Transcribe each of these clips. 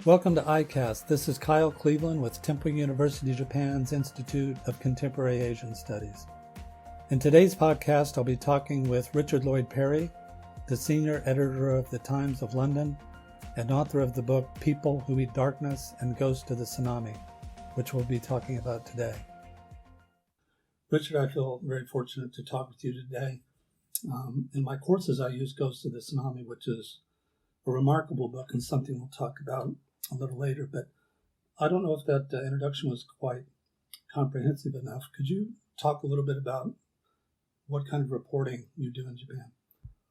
Welcome to iCast. This is Kyle Cleveland with Temple University Japan's Institute of Contemporary Asian Studies. In today's podcast, I'll be talking with Richard Lloyd Parry, the senior editor of the Times of London and author of the book People Who Eat Darkness and Ghosts of the Tsunami, which we'll be talking about today. Richard, I feel very fortunate to talk with you today. In my courses, I use Ghosts of the Tsunami, which is a remarkable book and something we'll talk about a little later, but I don't know if that introduction was quite comprehensive enough. Could you talk a little bit about what kind of reporting you do in Japan?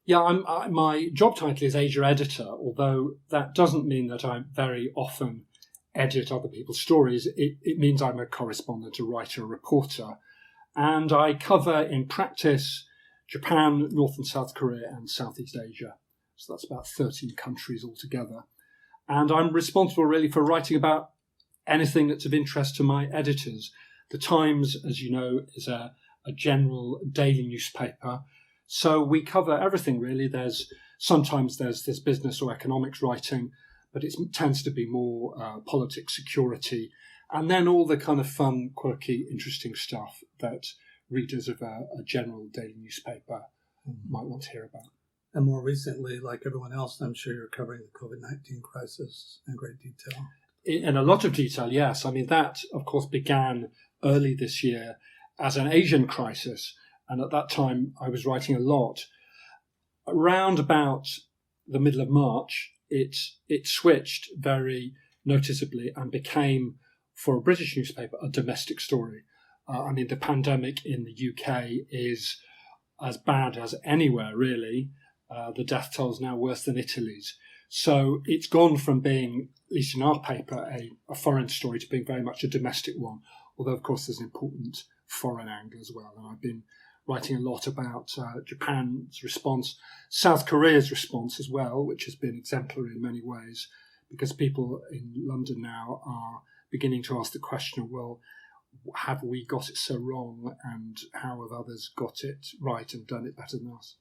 Yeah, my job title is Asia Editor, although that doesn't mean that I very often edit other people's stories. It means I'm a correspondent, a writer, a reporter, and I cover in practice Japan, North and South Korea, and Southeast Asia. So that's about 13 countries altogether. And I'm responsible really for writing about anything that's of interest to my editors. The Times, as you know, is a general daily newspaper. So we cover everything really. Sometimes there's this business or economics writing, but it tends to be more politics, security, and then all the kind of fun, quirky, interesting stuff that readers of a general daily newspaper might want to hear about. And more recently, like everyone else, I'm sure you're covering the COVID-19 crisis in great detail. In a lot of detail, yes. I mean, that, of course, began early this year as an Asian crisis. And at that time, I was writing a lot. Around about the middle of March, it switched very noticeably and became, for a British newspaper, a domestic story. I mean, the pandemic in the UK is as bad as anywhere, really. The death toll is now worse than Italy's. So it's gone from being, at least in our paper, a foreign story to being very much a domestic one. Although, of course, there's an important foreign angle as well. And I've been writing a lot about Japan's response, South Korea's response as well, which has been exemplary in many ways, because people in London now are beginning to ask the question of, well, have we got it so wrong, and how have others got it right and done it better than us?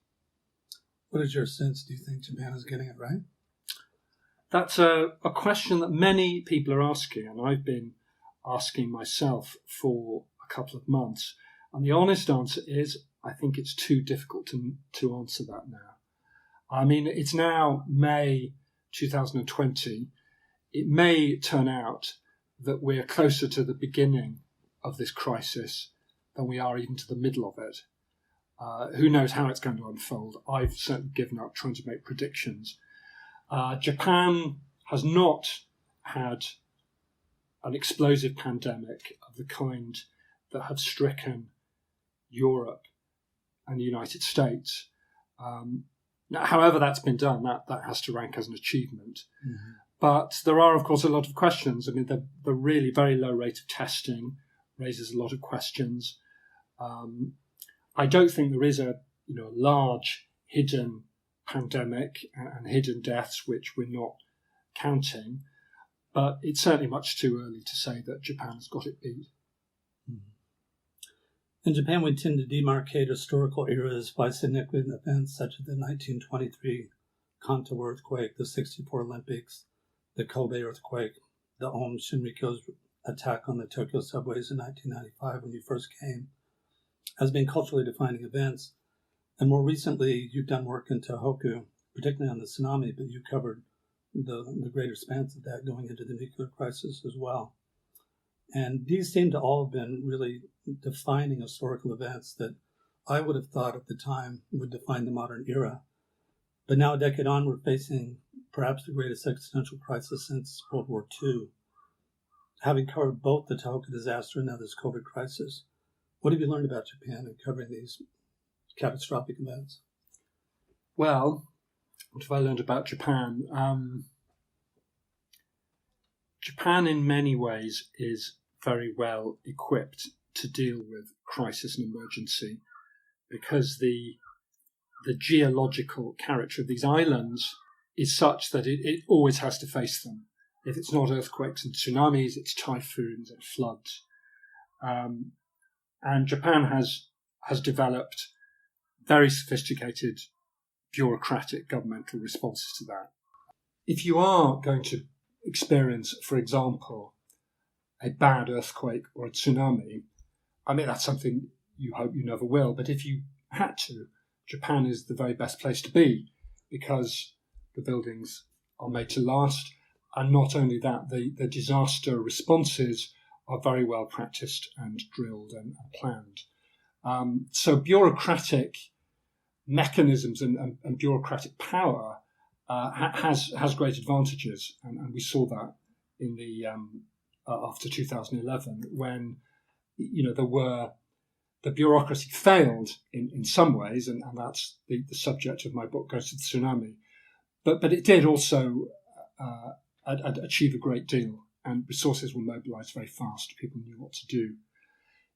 What is your sense? Do you think Japan is getting it right? That's a question that many people are asking, and I've been asking myself for a couple of months. And the honest answer is, I think it's too difficult to answer that now. I mean, it's now May 2020. It may turn out that we're closer to the beginning of this crisis than we are even to the middle of it. Who knows how it's going to unfold? I've certainly given up trying to make predictions. Japan has not had an explosive pandemic of the kind that have stricken Europe and the United States. Now, however that's been done, that has to rank as an achievement. Mm-hmm. But there are, of course, a lot of questions. I mean, the really very low rate of testing raises a lot of questions. I don't think there is a large hidden pandemic and hidden deaths which we're not counting, but it's certainly much too early to say that Japan's got it beat. In Japan, we tend to demarcate historical eras by significant events such as the 1923 Kanto earthquake, the 64 Olympics, the Kobe earthquake, the Aum Shinrikyo's attack on the Tokyo subways in 1995 when you first came, as being culturally defining events. And more recently, you've done work in Tohoku, particularly on the tsunami, but you covered the greater expanse of that going into the nuclear crisis as well. And these seem to all have been really defining historical events that I would have thought at the time would define the modern era. But now, a decade on, we're facing perhaps the greatest existential crisis since World War II. Having covered both the Tohoku disaster and now this COVID crisis, what have you learned about Japan in covering these catastrophic events? Well, what have I learned about Japan? Japan, in many ways, is very well equipped to deal with crisis and emergency because the geological character of these islands is such that it always has to face them. If it's not earthquakes and tsunamis, it's typhoons and floods. And Japan has developed very sophisticated bureaucratic governmental responses to that. If you are going to experience, for example, a bad earthquake or a tsunami, I mean, that's something you hope you never will, but if you had to, Japan is the very best place to be because the buildings are made to last. And not only that, the disaster responses are very well practiced and drilled and planned. So bureaucratic mechanisms and bureaucratic power has great advantages, and we saw that in the after 2011 when the bureaucracy failed in some ways, and that's the subject of my book Goes to the Tsunami, but it did also achieve a great deal, and resources were mobilised very fast. People knew what to do.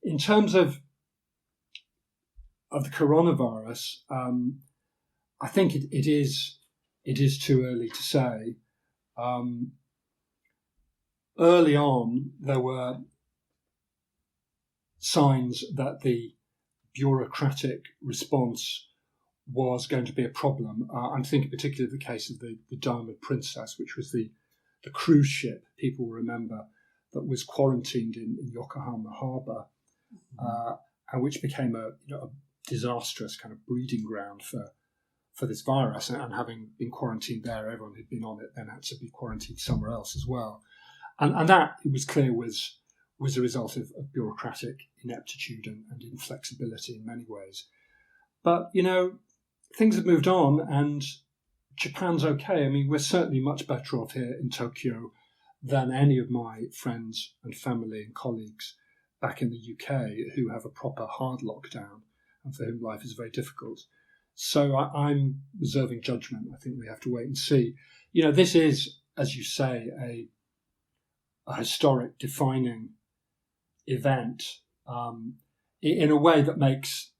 In terms of the coronavirus, I think it is too early to say. Early on, there were signs that the bureaucratic response was going to be a problem. I'm thinking particularly of the case of the Diamond Princess, which was the cruise ship, people remember, that was quarantined in Yokohama harbour, and which became a disastrous kind of breeding ground for this virus. And having been quarantined there, everyone who'd been on it then had to be quarantined somewhere else as well. And that, it was clear, was a result of bureaucratic ineptitude and inflexibility in many ways. But, things have moved on and Japan's okay. I mean, we're certainly much better off here in Tokyo than any of my friends and family and colleagues back in the UK who have a proper hard lockdown and for whom life is very difficult. So I'm reserving judgment. I think we have to wait and see. This is, as you say, a historic defining event in a way that makes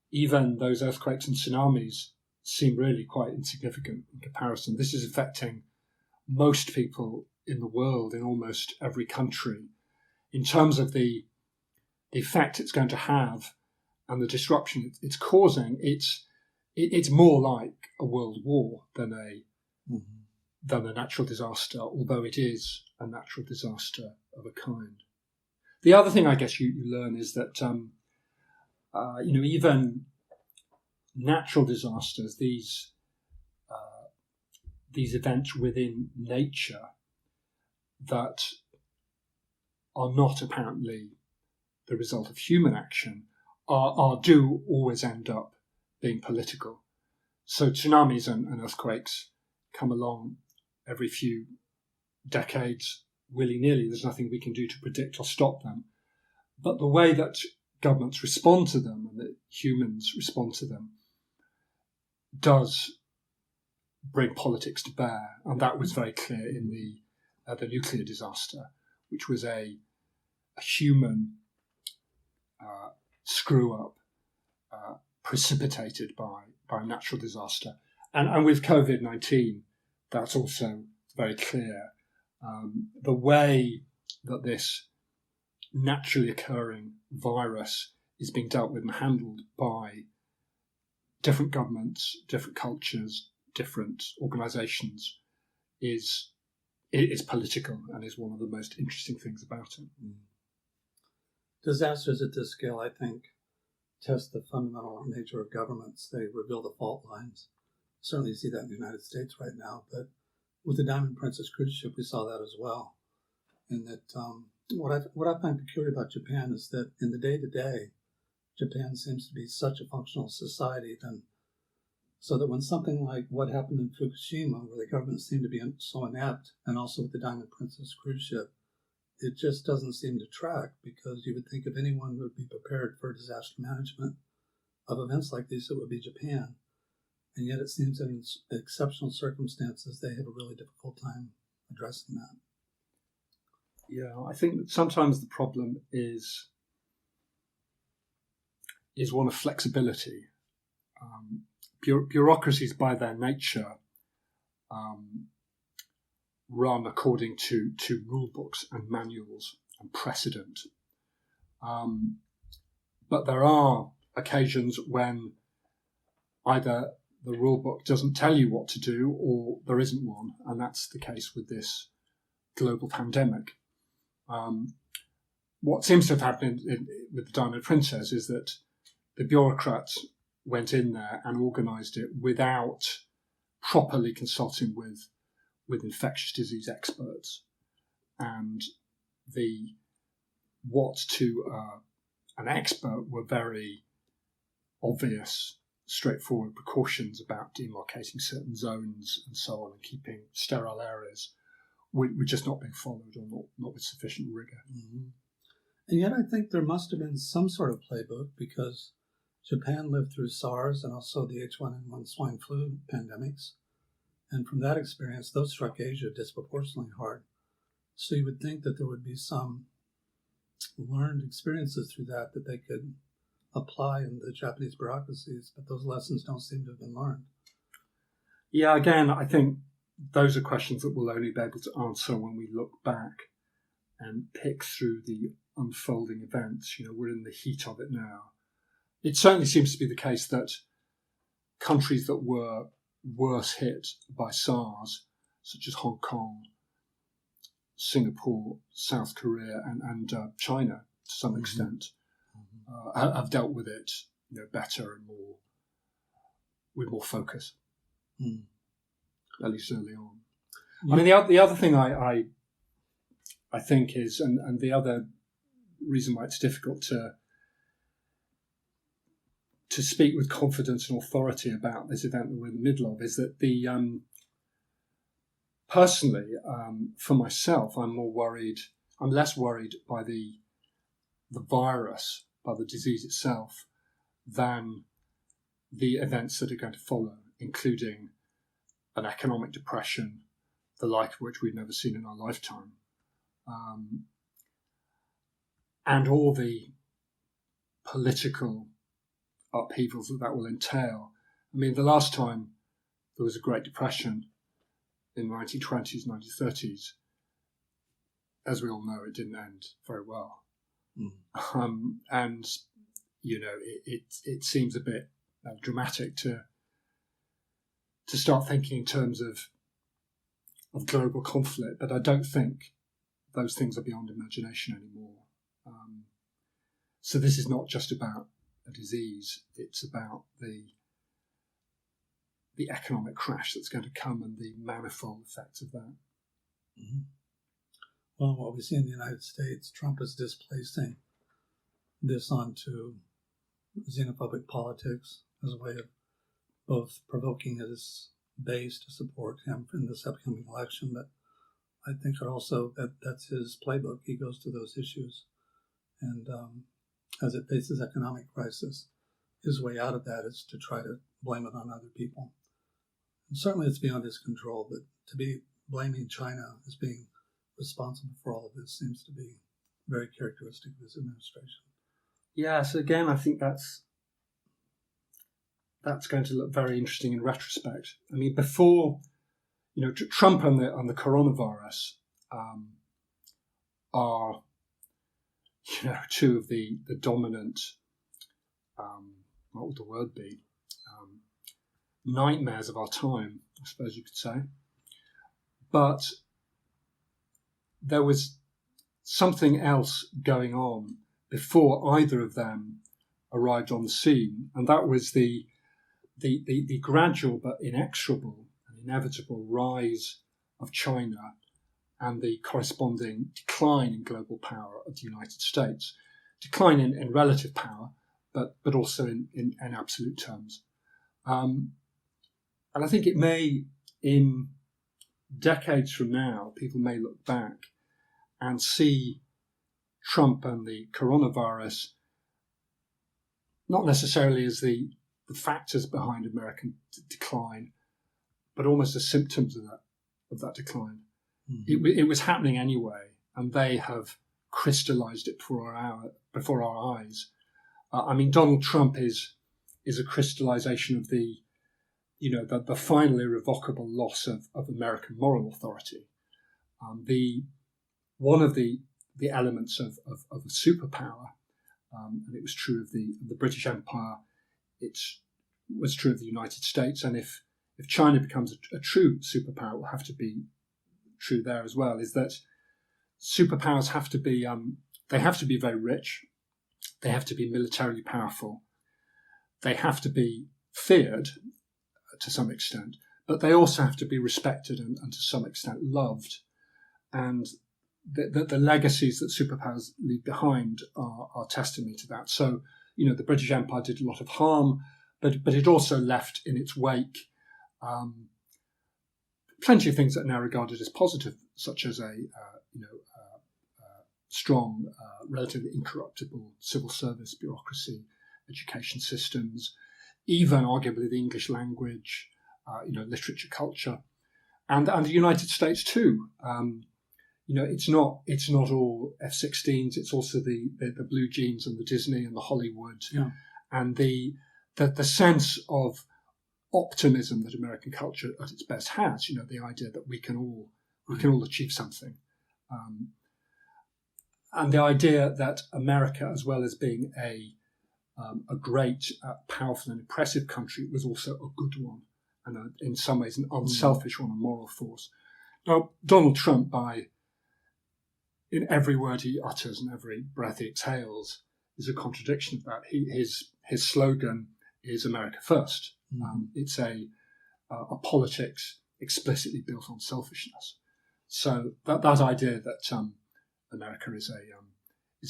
even those earthquakes and tsunamis seem really quite insignificant in comparison. This is affecting most people in the world, in almost every country, in terms of the effect it's going to have and the disruption it's causing. It's more like a world war than a natural disaster, although it is a natural disaster of a kind. The other thing I guess you learn is that even natural disasters, these events within nature that are not apparently the result of human action do always end up being political. So tsunamis and earthquakes come along every few decades willy-nilly. There's nothing we can do to predict or stop them. But the way that governments respond to them and that humans respond to them does bring politics to bear. And that was very clear in the nuclear disaster, which was a human screw-up precipitated by natural disaster. And with COVID-19, that's also very clear. The way that this naturally occurring virus is being dealt with and handled by different governments, different cultures, different organisations is political and is one of the most interesting things about it. Disasters at this scale, I think, test the fundamental nature of governments. They reveal the fault lines. Certainly you see that in the United States right now, but with the Diamond Princess cruise ship, we saw that as well. And that what I find peculiar about Japan is that in the day-to-day, Japan seems to be such a functional society, so that when something like what happened in Fukushima, where the government seemed to be so inept, and also with the Diamond Princess cruise ship, it just doesn't seem to track, because you would think if anyone would be prepared for disaster management of events like these, it would be Japan. And yet it seems that in exceptional circumstances, they have a really difficult time addressing that. Yeah, I think that sometimes the problem is one of flexibility. Bureaucracies, by their nature, run according to rule books and manuals and precedent. But there are occasions when either the rule book doesn't tell you what to do or there isn't one, and that's the case with this global pandemic. What seems to have happened with the Diamond Princess is that the bureaucrats went in there and organised it without properly consulting with infectious disease experts, and what to an expert were very obvious, straightforward precautions about demarcating certain zones and so on, and keeping sterile areas, were just not being followed, or not with sufficient rigour. Mm-hmm. And yet I think there must have been some sort of playbook, because Japan lived through SARS and also the H1N1 swine flu pandemics. And from that experience, those struck Asia disproportionately hard. So you would think that there would be some learned experiences through that they could apply in the Japanese bureaucracies, but those lessons don't seem to have been learned. Yeah, again, I think those are questions that we'll only be able to answer when we look back and pick through the unfolding events. We're in the heat of it now. It certainly seems to be the case that countries that were worse hit by SARS, such as Hong Kong, Singapore, South Korea, and China to some extent, have dealt with it better and with more focus, at least early on. Yeah. I mean, the other thing I think is, and the other reason why it's difficult to speak with confidence and authority about this event that we're in the middle of, is that personally, for myself, I'm less worried by the virus, by the disease itself, than the events that are going to follow, including an economic depression, the like of which we've never seen in our lifetime, and all the political upheavals that will entail. I mean, the last time there was a Great Depression in the 1920s, 1930s, as we all know, it didn't end very well. And, it seems a bit dramatic to start thinking in terms of global conflict, but I don't think those things are beyond imagination anymore. So this is not just about a disease, it's about the economic crash that's going to come and the manifold effects of that. Mm-hmm. Well, what we see in the United States, Trump is displacing this onto xenophobic politics as a way of both provoking his base to support him in this upcoming election, but I think also that's his playbook. He goes to those issues, and as it faces economic crisis, his way out of that is to try to blame it on other people. And certainly it's beyond his control, but to be blaming China as being responsible for all of this seems to be very characteristic of his administration. Yeah, so again, I think that's going to look very interesting in retrospect. I mean, before, Trump and the coronavirus are, two of the dominant, what would the word be, nightmares of our time, I suppose you could say. But there was something else going on before either of them arrived on the scene, and that was the gradual but inexorable and inevitable rise of China and the corresponding decline in global power of the United States. Decline in relative power, but also in absolute terms. And I think it may, in decades from now, people may look back and see Trump and the coronavirus not necessarily as the factors behind American decline, but almost as symptoms of that decline. Mm-hmm. It was happening anyway, and they have crystallized it before our eyes. I mean, Donald Trump is a crystallization of the final irrevocable loss of American moral authority. One of the elements of a superpower, and it was true of the British Empire, it was true of the United States, and if China becomes a true superpower, it will have to be true there as well, is that superpowers have to be they have to be very rich, they have to be militarily powerful, they have to be feared to some extent, but they also have to be respected and to some extent loved. And the legacies that superpowers leave behind are testimony to that. So, the British Empire did a lot of harm, but it also left in its wake plenty of things that are now regarded as positive, such as a strong, relatively incorruptible civil service bureaucracy, education systems, even arguably the English language, literature, culture, and the United States too. It's not all F-16s. It's also the blue jeans and the Disney and the Hollywood, and the sense of optimism that American culture at its best has. The idea that we can all achieve something, and the idea that America, as well as being a great, powerful, and impressive country, was also a good one, and in some ways an unselfish one, a moral force. Now, Donald Trump, in every word he utters and every breath he exhales, is a contradiction of that. His slogan is America First. It's a politics explicitly built on selfishness. So that idea that America is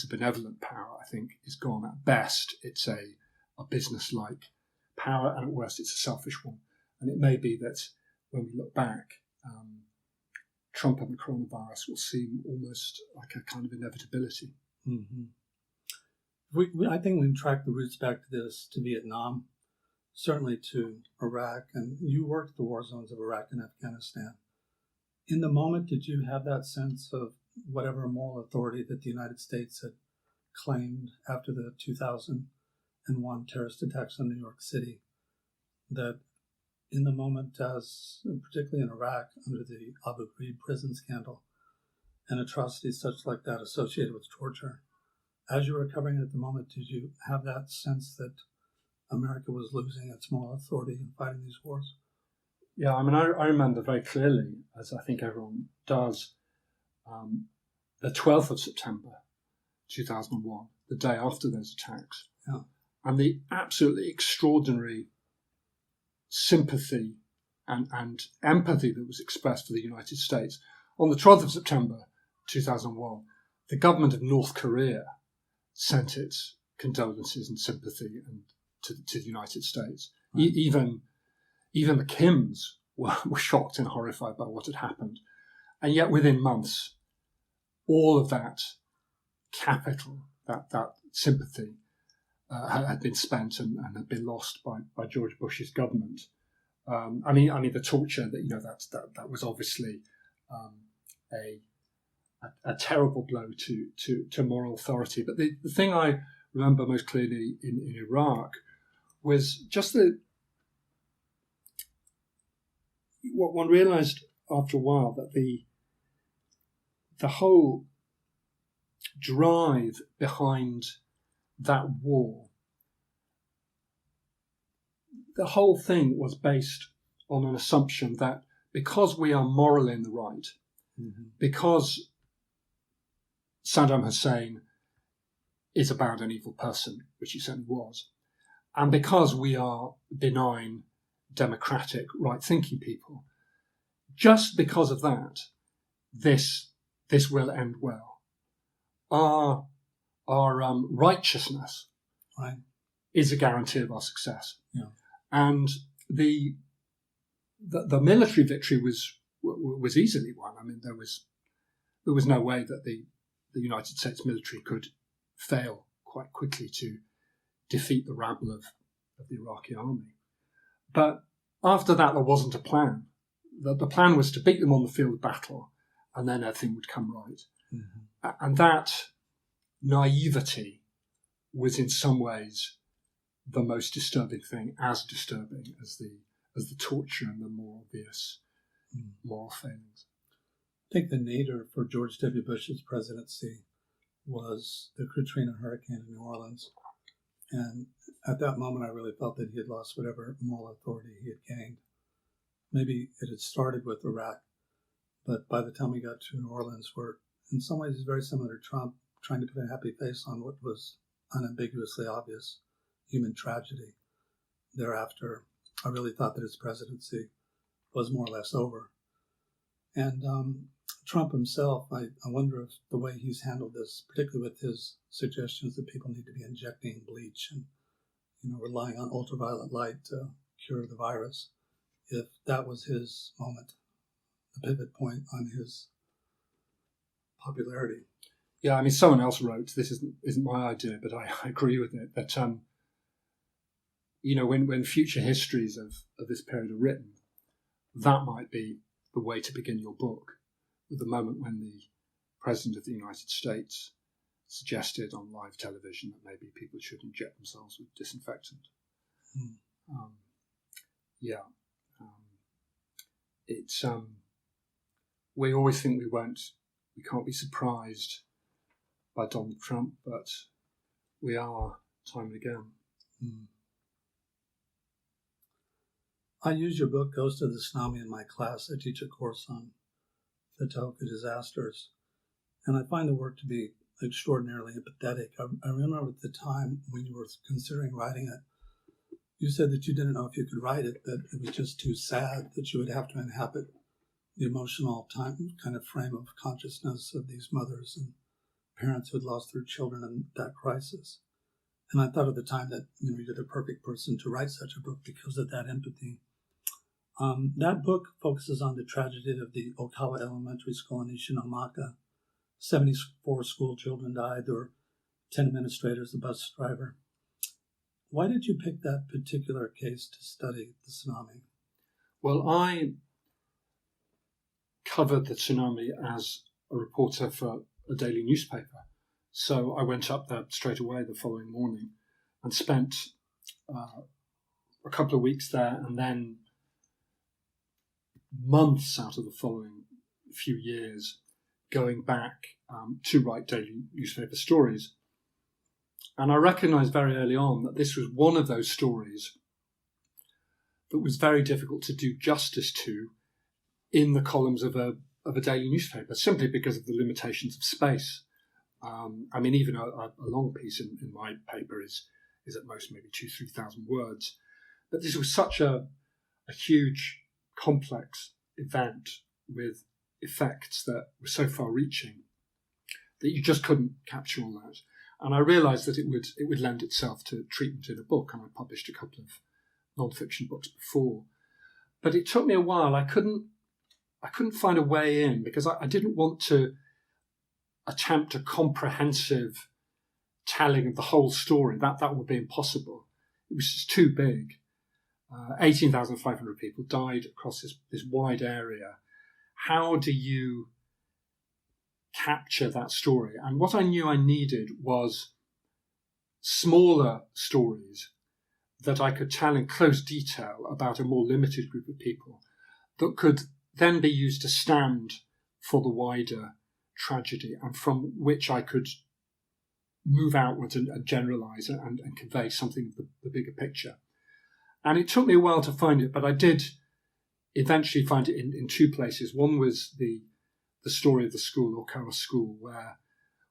a benevolent power, I think, is gone. At best, it's a business-like power, and at worst, it's a selfish one. And it may be that when we look back, Trump and the coronavirus will seem almost like a kind of inevitability. Mm-hmm. I think we can track the roots back to Vietnam, certainly to Iraq, and you worked the war zones of Iraq and Afghanistan. In the moment, did you have that sense of whatever moral authority that the United States had claimed after the 2001 terrorist attacks on New York City, that in the moment, as particularly in Iraq, under the Abu Ghraib prison scandal and atrocities such like that associated with torture, as you were recovering at the moment, did you have that sense that America was losing its moral authority in fighting these wars? Yeah, I mean, I remember very clearly, as I think everyone does, the 12th of September 2001, the day after those attacks, and the absolutely extraordinary sympathy and empathy that was expressed for the United States. On the 12th of September 2001, the government of North Korea sent its condolences and sympathy to the United States. Right. Even the Kims were shocked and horrified by what had happened. And yet within months, all of that capital, that sympathy, had been spent and had been lost by George Bush's government. I mean, the torture that was obviously a terrible blow to moral authority. But the thing I remember most clearly in Iraq was just what one realised after a while, that the whole drive behind that war, the whole thing was based on an assumption that because we are morally in the right, because Saddam Hussein is a bad and evil person, which he certainly was, and because we are benign, democratic, right-thinking people, just because of that, this will end well. Our righteousness, right, is a guarantee of our success. Yeah. And the military victory was easily won. I mean, there was no way that the United States military could fail quite quickly to defeat the rabble of the Iraqi army. But after that, there wasn't a plan. The plan was to beat them on the field of battle, and then everything would come right. Mm-hmm. And that naivety was in some ways the most disturbing thing, as disturbing as the torture and the more obvious moral failings. I think the nadir for George W. Bush's presidency was the Katrina hurricane in New Orleans. And at that moment, I really felt that he had lost whatever moral authority he had gained. Maybe it had started with Iraq, But by the time we got to New Orleans, we're in some ways very similar to Trump, trying to put a happy face on what was unambiguously obvious human tragedy. Thereafter, I really thought that his presidency was more or less over. And Trump himself, I wonder if the way he's handled this, particularly with his suggestions that people need to be injecting bleach and relying on ultraviolet light to cure the virus, if that was his moment, the pivot point on his popularity. Yeah, I mean, someone else wrote, this isn't my idea, but I agree with it, that, when future histories of this period are written, that might be the way to begin your book, with the moment when the President of the United States suggested on live television that maybe people should inject themselves with disinfectant. It's we always think we can't be surprised by Donald Trump, but we are time and again. I use your book, Ghost of the Tsunami, in my class. I teach a course on the Tohoku disasters, and I find the work to be extraordinarily empathetic. I remember at the time when you were considering writing it, you said that you didn't know if you could write it, that it was just too sad, that you would have to inhabit the emotional kind of frame of consciousness of these mothers and parents who had lost their children in that crisis. And I thought at the time that you're the perfect person to write such a book because of that empathy. That book focuses on the tragedy of the Okawa Elementary School in Ishinomaka. 74 school children died. There were 10 administrators, the bus driver. Why did you pick that particular case to study the tsunami? Well, I covered the tsunami as a reporter for a daily newspaper. So I went up there straight away the following morning and spent a couple of weeks there, and then months out of the following few years going back to write daily newspaper stories. And I recognised very early on that this was one of those stories that was very difficult to do justice to in the columns of a daily newspaper, simply because of the limitations of space. I mean, even a long piece in my paper is at most maybe 2,000-3,000 words. But this was such a huge, complex event with effects that were so far-reaching that you just couldn't capture all that. And I realised that it would lend itself to treatment in a book, and I published a couple of non-fiction books before. But it took me a while. I couldn't find a way in, because I didn't want to attempt a comprehensive telling of the whole story. That would be impossible. It was just too big. 18,500 people died across this wide area. How do you capture that story? And what I knew I needed was smaller stories that I could tell in close detail about a more limited group of people that could then be used to stand for the wider tragedy, and from which I could move outwards and generalise and convey something of the bigger picture. And it took me a while to find it, but I did eventually find it in two places. One was the story of the school, Okawa School,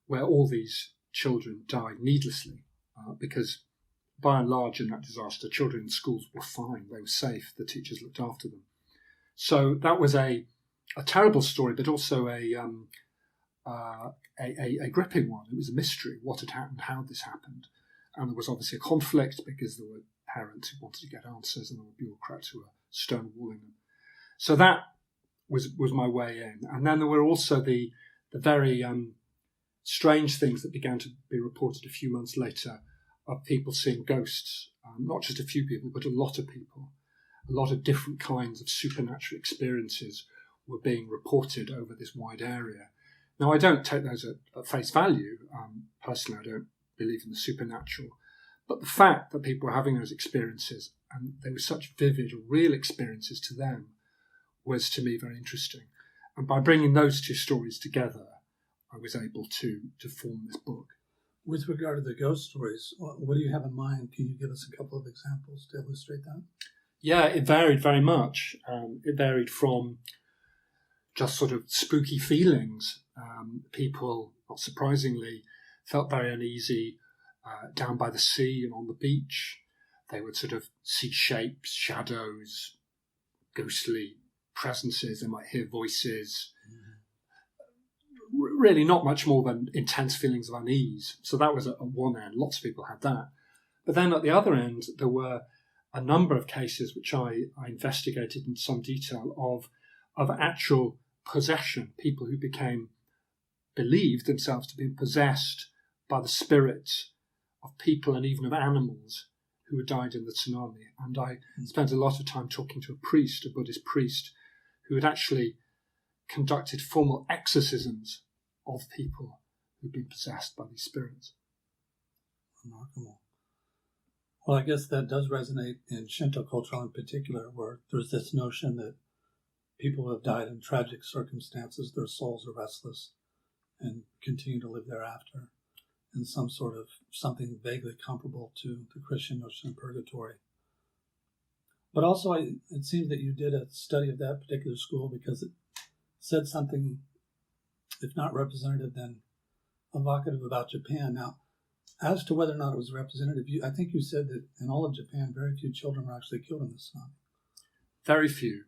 where all these children died needlessly, because by and large in that disaster, children in schools were fine, they were safe, the teachers looked after them. So that was a terrible story, but also a gripping one. It was a mystery, what had happened, how this happened. And there was obviously a conflict because there were parents who wanted to get answers and there were bureaucrats who were stonewalling them. So that was my way in. And then there were also the very strange things that began to be reported a few months later of people seeing ghosts, not just a few people, but a lot of people. A lot of different kinds of supernatural experiences were being reported over this wide area. Now, I don't take those at face value. Personally, I don't believe in the supernatural. But the fact that people were having those experiences, and they were such vivid, real experiences to them, was to me very interesting. And by bringing those two stories together, I was able to form this book. With regard to the ghost stories, what do you have in mind? Can you give us a couple of examples to illustrate that? Yeah, it varied very much. It varied from just sort of spooky feelings. People, not surprisingly, felt very uneasy down by the sea and on the beach. They would sort of see shapes, shadows, ghostly presences. They might hear voices. Really not much more than intense feelings of unease. So that was at one end. Lots of people had that. But then at the other end, there were a number of cases which I investigated in some detail of actual possession, people who believed themselves to be possessed by the spirits of people and even of animals who had died in the tsunami. And I spent a lot of time talking to a Buddhist priest, who had actually conducted formal exorcisms of people who'd been possessed by these spirits. Remarkable. Well, I guess that does resonate in Shinto culture in particular, where there's this notion that people who have died in tragic circumstances, their souls are restless and continue to live thereafter in some sort of something vaguely comparable to the Christian notion of purgatory. But also, it seems that you did a study of that particular school because it said something, if not representative, then evocative about Japan. Now, as to whether or not it was representative, I think you said that in all of Japan, very few children were actually killed in the tsunami. Very few.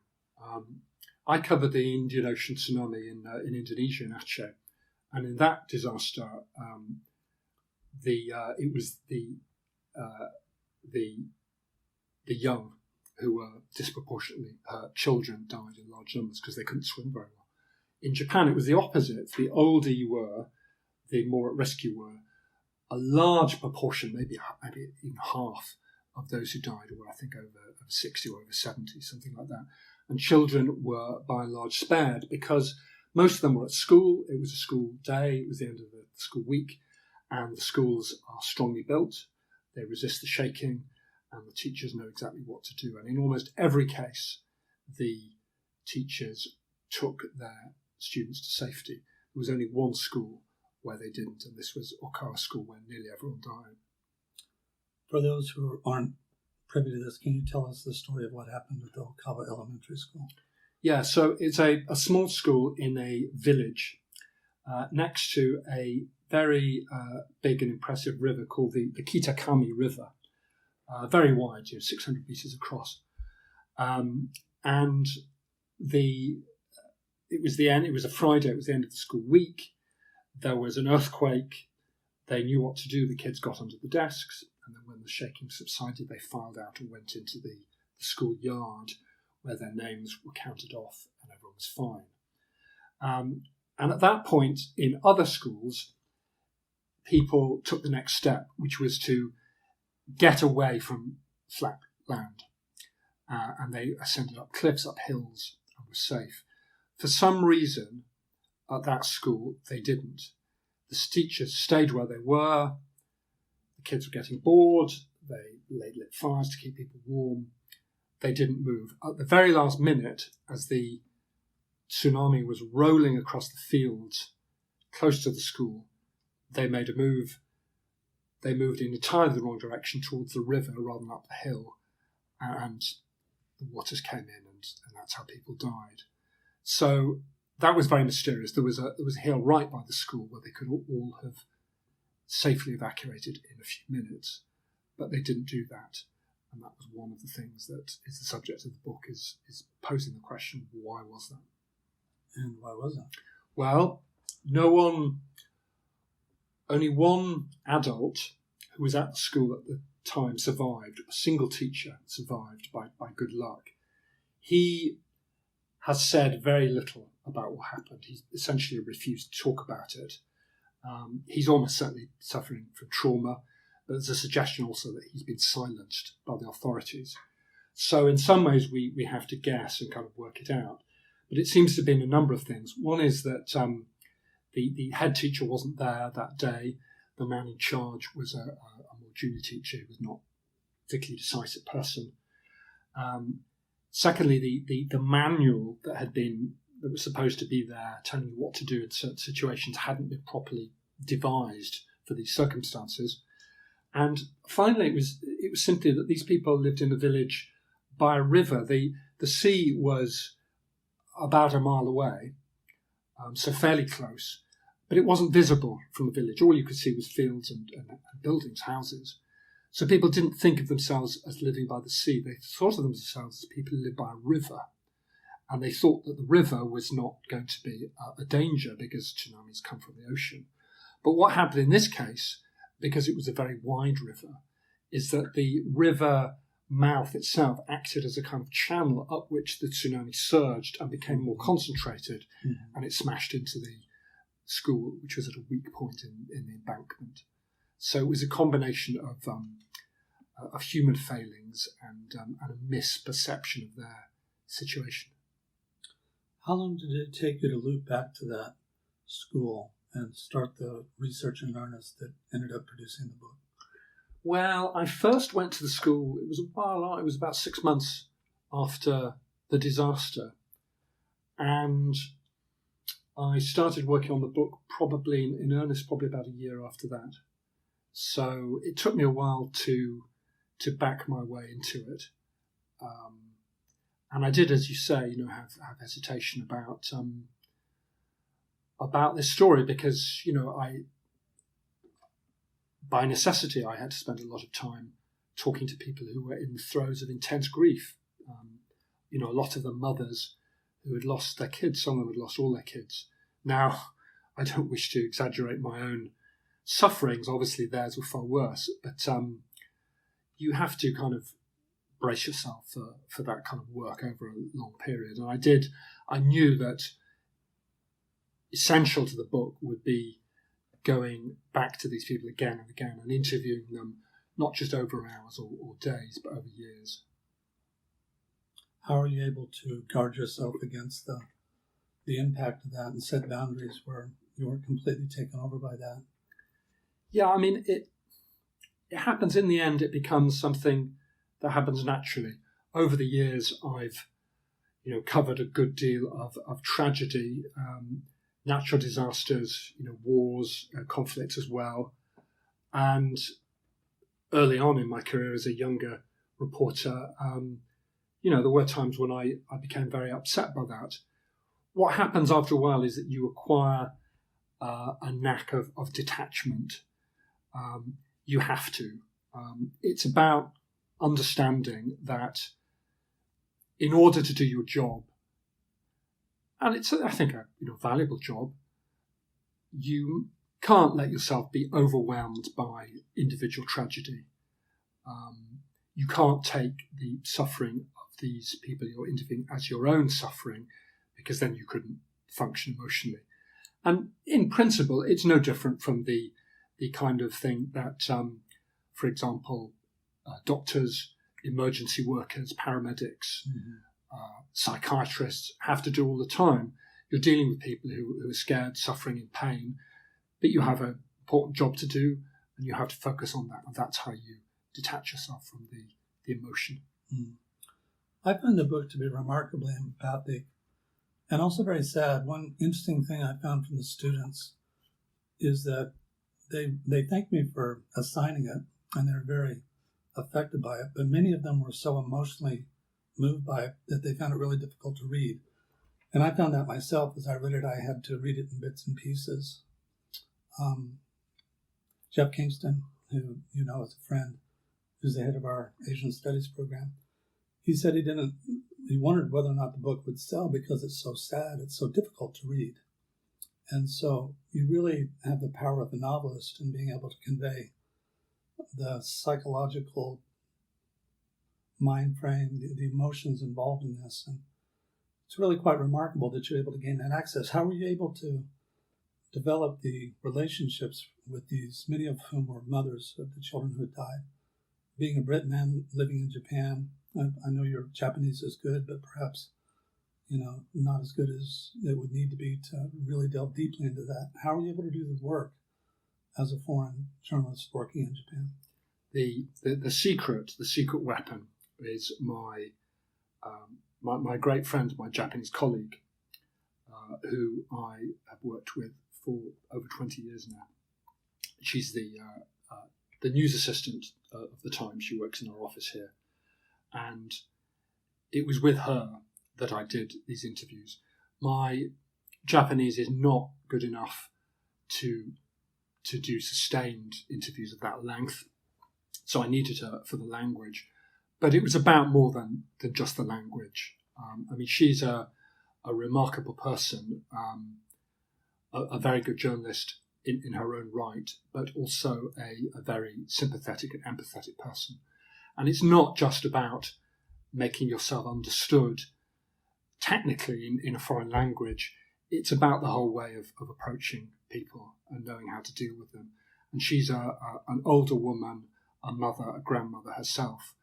I covered the Indian Ocean tsunami in Indonesia, in Aceh, and in that disaster, it was the young who were disproportionately hurt. Children died in large numbers because they couldn't swim very well. In Japan, it was the opposite. The older you were, the more at risk you were. A large proportion, maybe even half of those who died were, I think, over 60 or over 70, something like that. And children were, by and large, spared because most of them were at school. It was a school day. It was the end of the school week. And the schools are strongly built. They resist the shaking, and the teachers know exactly what to do. And in almost every case, the teachers took their students to safety. There was only one school where they didn't, and this was Okawa School, where nearly everyone died. For those who aren't privy to this, can you tell us the story of what happened at the Okawa Elementary School? Yeah, so it's a small school in a village next to a very big and impressive river called the Kitakami River, very wide, 600 meters across. And it was a Friday, it was the end of the school week. There was an earthquake. They knew what to do. The kids got under the desks, and then when the shaking subsided, they filed out and went into the school yard where their names were counted off and everyone was fine. And at that point, in other schools, people took the next step, which was to get away from flat land. And they ascended up cliffs, up hills, and were safe. For some reason, at that school, they didn't. The teachers stayed where they were. The kids were getting bored. They lit fires to keep people warm. They didn't move. At the very last minute, as the tsunami was rolling across the fields close to the school, they made a move. They moved in entirely the wrong direction towards the river rather than up the hill. And the waters came in, and that's how people died. So that was very mysterious. There was a hill right by the school where they could all have safely evacuated in a few minutes, but they didn't do that. And that was one of the things that is the subject of the book, is posing the question, why was that? And why was that? Well, only one adult who was at the school at the time survived. A single teacher survived by good luck. He has said very little about what happened. He essentially refused to talk about it. He's almost certainly suffering from trauma, but there's a suggestion also that he's been silenced by the authorities. So in some ways we have to guess and kind of work it out. But it seems to have been a number of things. One is that the head teacher wasn't there that day. The man in charge was a more junior teacher who was not a particularly decisive person. Secondly, the manual that was supposed to be there telling you what to do in certain situations hadn't been properly devised for these circumstances. And finally, it was simply that these people lived in a village by a river. The sea was about a mile away, so fairly close, but it wasn't visible from the village. All you could see was fields and buildings, houses. So people didn't think of themselves as living by the sea. They thought of themselves as people who lived by a river. And they thought that the river was not going to be a danger because tsunamis come from the ocean. But what happened in this case, because it was a very wide river, is that the river mouth itself acted as a kind of channel up which the tsunami surged and became more concentrated, and it smashed into the school, which was at a weak point in the embankment. So it was a combination of human failings and a misperception of their situation. How long did it take you to loop back to that school and start the research in earnest that ended up producing the book? Well, I first went to the school, it was a while, it was about 6 months after the disaster. And I started working on the book probably in earnest, probably about a year after that. So it took me a while to back my way into it. And I did, as you say, have hesitation about this story because, by necessity, I had to spend a lot of time talking to people who were in the throes of intense grief. A lot of them mothers who had lost their kids. Some of them had lost all their kids. Now, I don't wish to exaggerate my own sufferings. Obviously, theirs were far worse. But you have to kind of brace yourself for that kind of work over a long period. And I did. I knew that essential to the book would be going back to these people again and again and interviewing them, not just over hours or days, but over years. How are you able to guard yourself against the impact of that and set boundaries where you weren't completely taken over by that? Yeah, I mean, it happens in the end. It becomes something that happens naturally. Over the years, I've covered a good deal of tragedy, natural disasters, wars, conflicts as well. And early on in my career as a younger reporter, there were times when I became very upset by that. What happens after a while is that you acquire a knack of detachment. You have to. It's about understanding that in order to do your job, and it's, I think, a valuable job, you can't let yourself be overwhelmed by individual tragedy. You can't take the suffering of these people you're interviewing as your own suffering, because then you couldn't function emotionally. And in principle, it's no different from the kind of thing that, for example, doctors, emergency workers, paramedics, psychiatrists have to do all the time. You're dealing with people who are scared, suffering in pain, but you have an important job to do and you have to focus on that. And that's how you detach yourself from the emotion. I find the book to be remarkably empathic and also very sad. One interesting thing I found from the students is that they thanked me for assigning it and they're very affected by it, but many of them were so emotionally moved by it that they found it really difficult to read. And I found that myself. As I read it, I had to read it in bits and pieces. Jeff Kingston, who you know is a friend, who's the head of our Asian Studies program, he said he wondered whether or not the book would sell because it's so sad, it's so difficult to read. And so you really have the power of a novelist in being able to convey the psychological mind frame, the emotions involved in this. And it's really quite remarkable that you're able to gain that access. How were you able to develop the relationships with these, many of whom were mothers of the children who had died? Being a Brit man living in Japan, I know your Japanese is good, but perhaps, not as good as it would need to be to really delve deeply into that. How are you able to do the work as a foreign journalist working in Japan? The secret weapon is my great friend, my Japanese colleague, who I have worked with for over 20 years now. She's the news assistant of the Times. She works in our office here. And it was with her that I did these interviews. my Japanese is not good enough to do sustained interviews of that length. So I needed her for the language. But it was about more than just the language. I mean, she's a remarkable person, a very good journalist in her own right, but also a very sympathetic and empathetic person. And it's not just about making yourself understood technically in a foreign language. It's about the whole way of approaching people and knowing how to deal with them. And she's an older woman, a mother, a grandmother herself.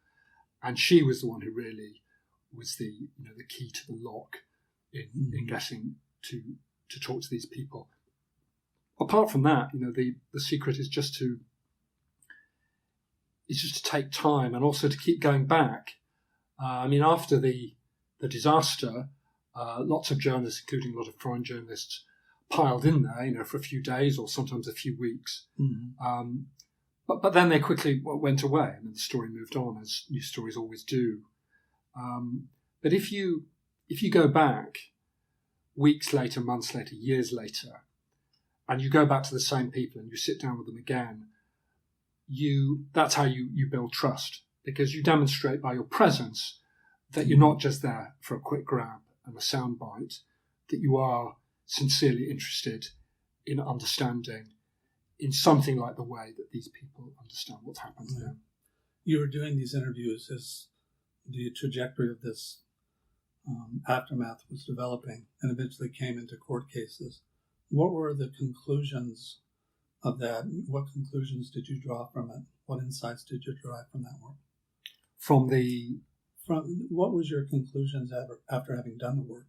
And she was the one who really was the key to the lock in getting to talk to these people. Apart from that, the secret is just to take time and also to keep going back. I mean, after the disaster, lots of journalists, including a lot of foreign journalists, piled in there, for a few days or sometimes a few weeks. Mm-hmm. But then they quickly went away, and the story moved on, as news stories always do. But if you go back weeks later, months later, years later, and you go back to the same people and you sit down with them again, that's how you build trust, because you demonstrate by your presence that you're not just there for a quick grab and a soundbite, that you are sincerely interested in understanding in something like the way that these people understand what's happened to them. You were doing these interviews as the trajectory of this aftermath was developing and eventually came into court cases. What were the conclusions of that? What conclusions did you draw from it? What insights did you derive from that work? From what was your conclusions after having done the work?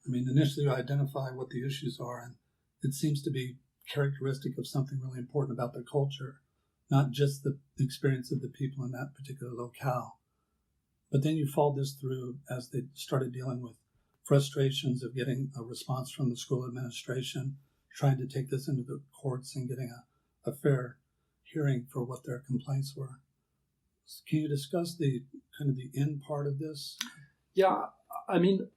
I mean, initially you identify what the issues are, and it seems to be characteristic of something really important about the culture, not just the experience of the people in that particular locale. But then you followed this through as they started dealing with frustrations of getting a response from the school administration, trying to take this into the courts and getting a fair hearing for what their complaints were. Can you discuss the kind of the end part of this? Yeah, I mean,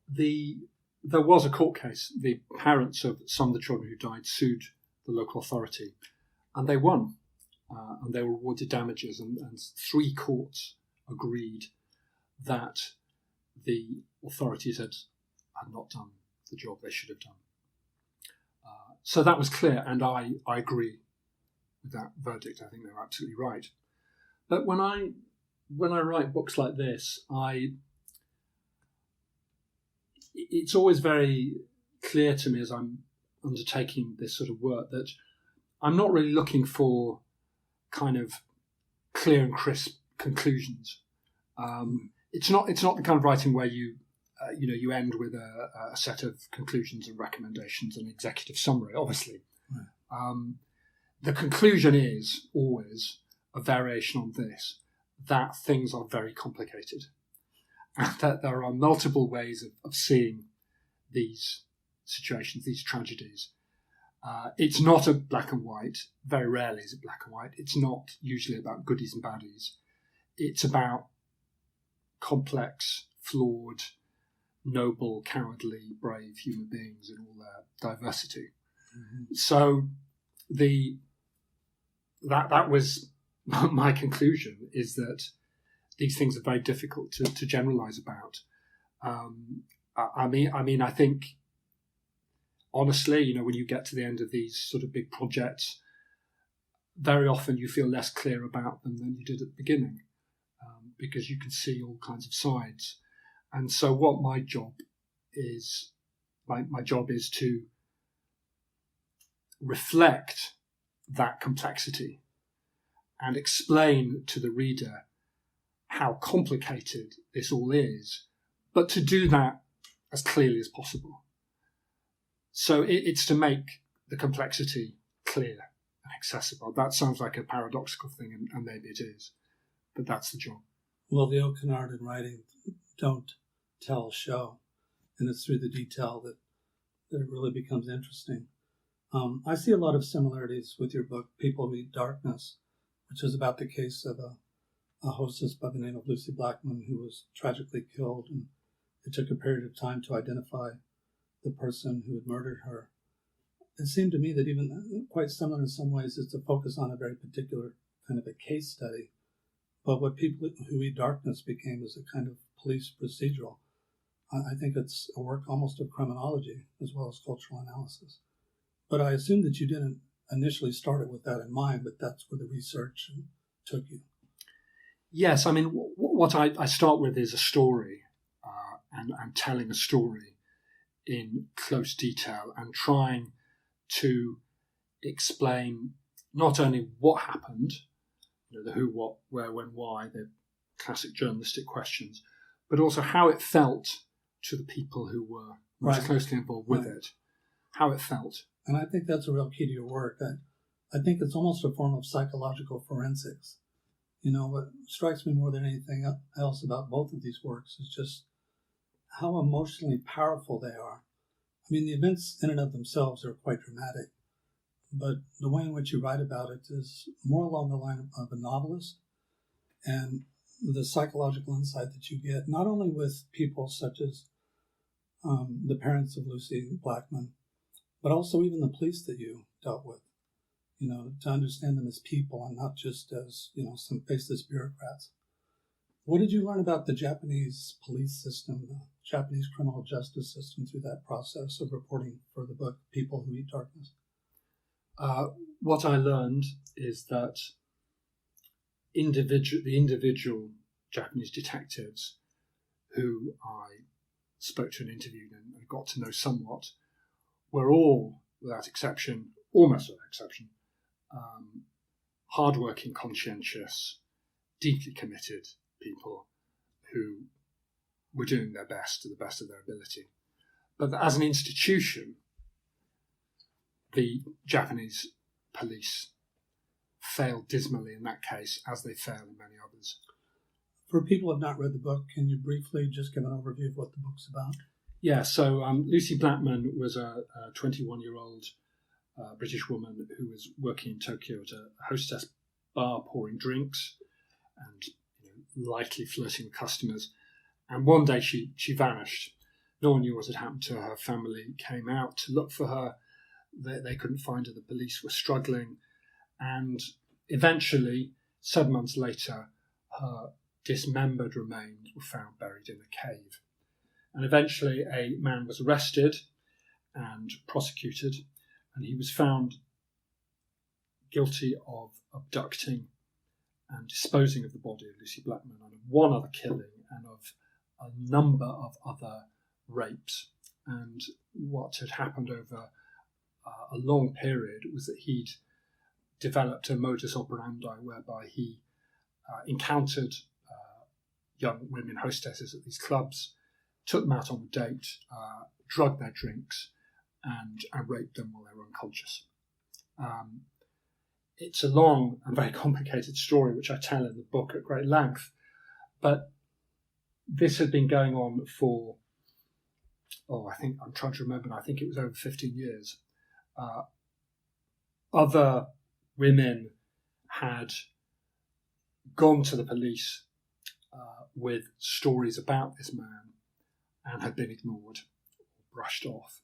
there was a court case. The parents of some of the children who died sued the local authority, and they won, and they were awarded damages, and 3 courts agreed that the authorities had not done the job they should have done. So that was clear, and I agree with that verdict. I think they're absolutely right. But when I write books like this, it's always very clear to me as I'm undertaking this sort of work that I'm not really looking for kind of clear and crisp conclusions. It's not the kind of writing where you end with a set of conclusions and recommendations and executive summary, obviously. Right. The conclusion is always a variation on this, that things are very complicated and that there are multiple ways of seeing these situations, these tragedies. It's not a black and white. Very rarely is it black and white. It's not usually about goodies and baddies. It's about complex, flawed, noble, cowardly, brave human beings in all their diversity. Mm-hmm. So that was my conclusion, is that these things are very difficult to generalize about. I mean, I think, honestly, when you get to the end of these sort of big projects, very often you feel less clear about them than you did at the beginning, because you can see all kinds of sides. And so what my job is to reflect that complexity and explain to the reader how complicated this all is, but to do that as clearly as possible. So it's to make the complexity clear and accessible. That sounds like a paradoxical thing, and maybe it is, but that's the job. Well, the old canard in writing, don't tell, show. And it's through the detail that it really becomes interesting. I see a lot of similarities with your book, People Meet Darkness, which is about the case of a hostess by the name of Lucy Blackman who was tragically killed. And it took a period of time to identify the person who had murdered her. It seemed to me that even quite similar in some ways is to focus on a very particular kind of a case study. But what People Who Eat Darkness became is a kind of police procedural. I think it's a work almost of criminology as well as cultural analysis. But I assume that you didn't initially start it with that in mind, but that's where the research took you. Yes, I mean, what I start with is a story, and telling a story in close detail and trying to explain not only what happened, the who, what, where, when, why, the classic journalistic questions, but also how it felt to the people who were most closely involved with it, how it felt. And I think that's a real key to your work. I think it's almost a form of psychological forensics. What strikes me more than anything else about both of these works is just how emotionally powerful they are. I mean, the events in and of themselves are quite dramatic, but the way in which you write about it is more along the line of a novelist, and the psychological insight that you get, not only with people such as the parents of Lucy Blackman, but also even the police that you dealt with, to understand them as people and not just as, some faceless bureaucrats. What did you learn about the Japanese police system, the Japanese criminal justice system through that process of reporting for the book, People Who Eat Darkness? What I learned is that the individual Japanese detectives who I spoke to and interviewed and got to know somewhat were all, without exception, almost without exception, hardworking, conscientious, deeply committed people who were doing their best to the best of their ability. But as an institution, the Japanese police failed dismally in that case, as they fail in many others. For people who have not read the book, can you briefly just give an overview of what the book's about? Yeah, so Lucy Blackman was a 21-year-old British woman who was working in Tokyo at a hostess bar, pouring drinks and lightly flirting with customers. And one day she vanished. No one knew what had happened to her. Her family came out to look for her. They couldn't find her. The police were struggling. And eventually, 7 months later, her dismembered remains were found buried in a cave. And eventually a man was arrested and prosecuted, and he was found guilty of abducting and disposing of the body of Lucy Blackman, and of one other killing, and of a number of other rapes. And what had happened over a long period was that he'd developed a modus operandi whereby he encountered young women hostesses at these clubs, took them out on a date, drugged their drinks, and raped them while they were unconscious. It's a long and very complicated story, which I tell in the book at great length. But this had been going on for, I'm trying to remember, I think it was over 15 years. Other women had gone to the police with stories about this man and had been ignored, brushed off.